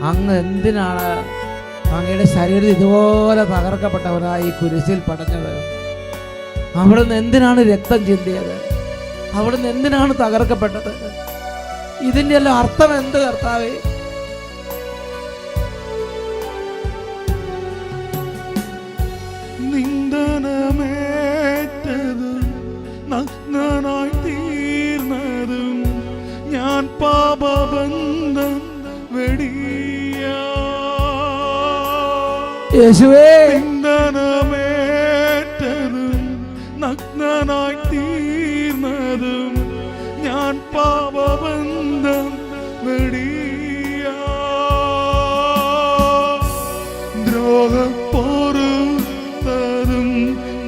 അങ്ങ് എന്തിനാണ് അങ്ങയുടെ ശരീരം ഇതുപോലെ തകർക്കപ്പെട്ടവരായി കുരിശിൽ പടഞ്ഞത്? അവിടുന്ന് എന്തിനാണ് രക്തം ചിന്തിയത്? അവിടുന്ന് എന്തിനാണ് തകർക്കപ്പെട്ടത്? ഇതിൻ്റെ എല്ലാം അർത്ഥം എന്ത് കർത്താവേ? നിന്ദനമേറ്റതും നഗ്നനായി തീർന്നതും ഞാൻ പാപബന്ധം യേശുവേ, നിന്ദനമേറ്റതും നഗ്നനായി തീർന്നതും ഞാൻ പാപബന്ധം വെടിയാ, ദ്രോഹം പൊറുത്തതും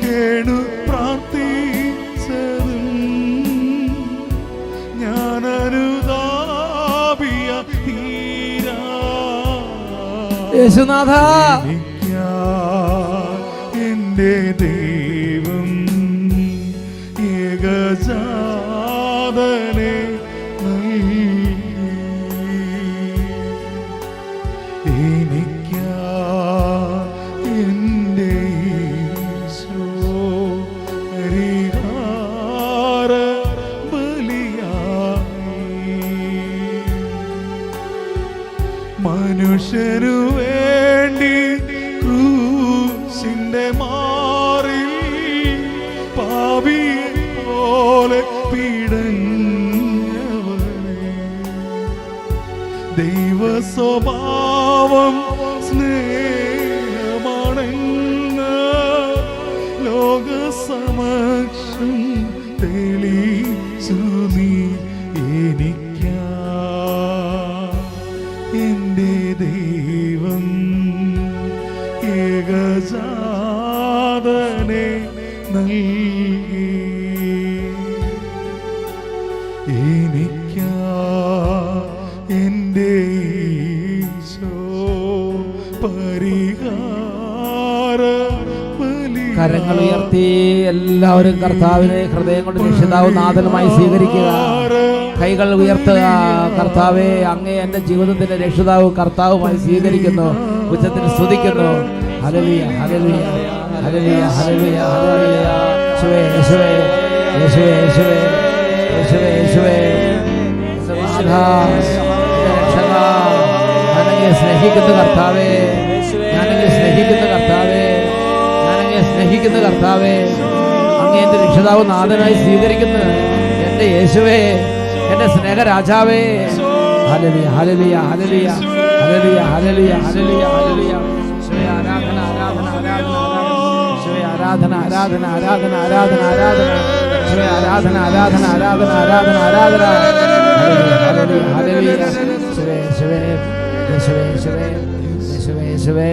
കേടു പ്രാർത്ഥിച്ചതും ഞാനനുതാപിയ ഹീരാ. യേശുനാഥ, എൻ്റെ ദൈവം ഏകജാതനെ നൽകി, എനിക്കാ എൻ്റെ ഈശോ പരിഹാര ബലിയായി. മനുഷ്യനു വേണ്ടി ക്രൂശിന്റെ മാറിൽ പാപിയെ പോലെ പീഡഞ്ഞവനെ, ദൈവ സ്വഭാവം സ്നേഹമാണെന്ന് ലോകസമക്ഷം തെളിയിച്ചു നീ എനിക്കാ. എൻ്റെ ദൈവം ഏകജാതനെ നൽകി, കരങ്ങൾ ഉയർത്തി എല്ലാവരും കർത്താവിനെ ഹൃദയം കൊണ്ട് രക്ഷിതാവ് നാഥനുമായി സ്വീകരിക്കുക. കൈകൾ ഉയർത്തുക. കർത്താവെ, അങ്ങേ എൻ്റെ ജീവിതത്തിന്റെ രക്ഷിതാവ് കർത്താവുമായി സ്വീകരിക്കുന്നു. ഉച്ചത്തിൽ സ്തുതിക്കുന്നു. Hallelujah, hallelujah, hallelujah, hallelujah, hallelujah. യേശുവേ, യേശുവേ, യേശുവേ, യേശുവേ, യേശുവേ, യേശുവേ. രക്ഷക, ഞാനങ്ങയെ സ്നേഹിക്കുന്ന കർത്താവേ, ഞാനങ്ങയെ സ്നേഹിക്കുന്ന കർത്താവേ, ഞാനങ്ങയെ സ്നേഹിക്കുന്ന കർത്താവേ, അങ്ങേ എൻ്റെ രക്ഷിതാവ് നാഥനായി സ്വീകരിക്കുന്നു. എൻ്റെ യേശുവേ, എൻ്റെ സ്നേഹരാജാവേ. Hallelujah, hallelujah, hallelujah, hallelujah, hallelujah, hallelujah, hallelujah. യേശുവേ, ആരാധന, ആരാധന, ആരാധന, യേശുവേ, ആരാധന, ആരാധന, ആരാധന, ആരാധന, ആരാധന, യേശുവേ, ആരാധന, ആരാധന, ആരാധന, ആരാധന, ആരാധന. Hallelujah, hallelujah, hallelujah. യേശുവേ, യേശുവേ, യേശുവേ, യേശുവേ, യേശുവേ, യേശുവേ.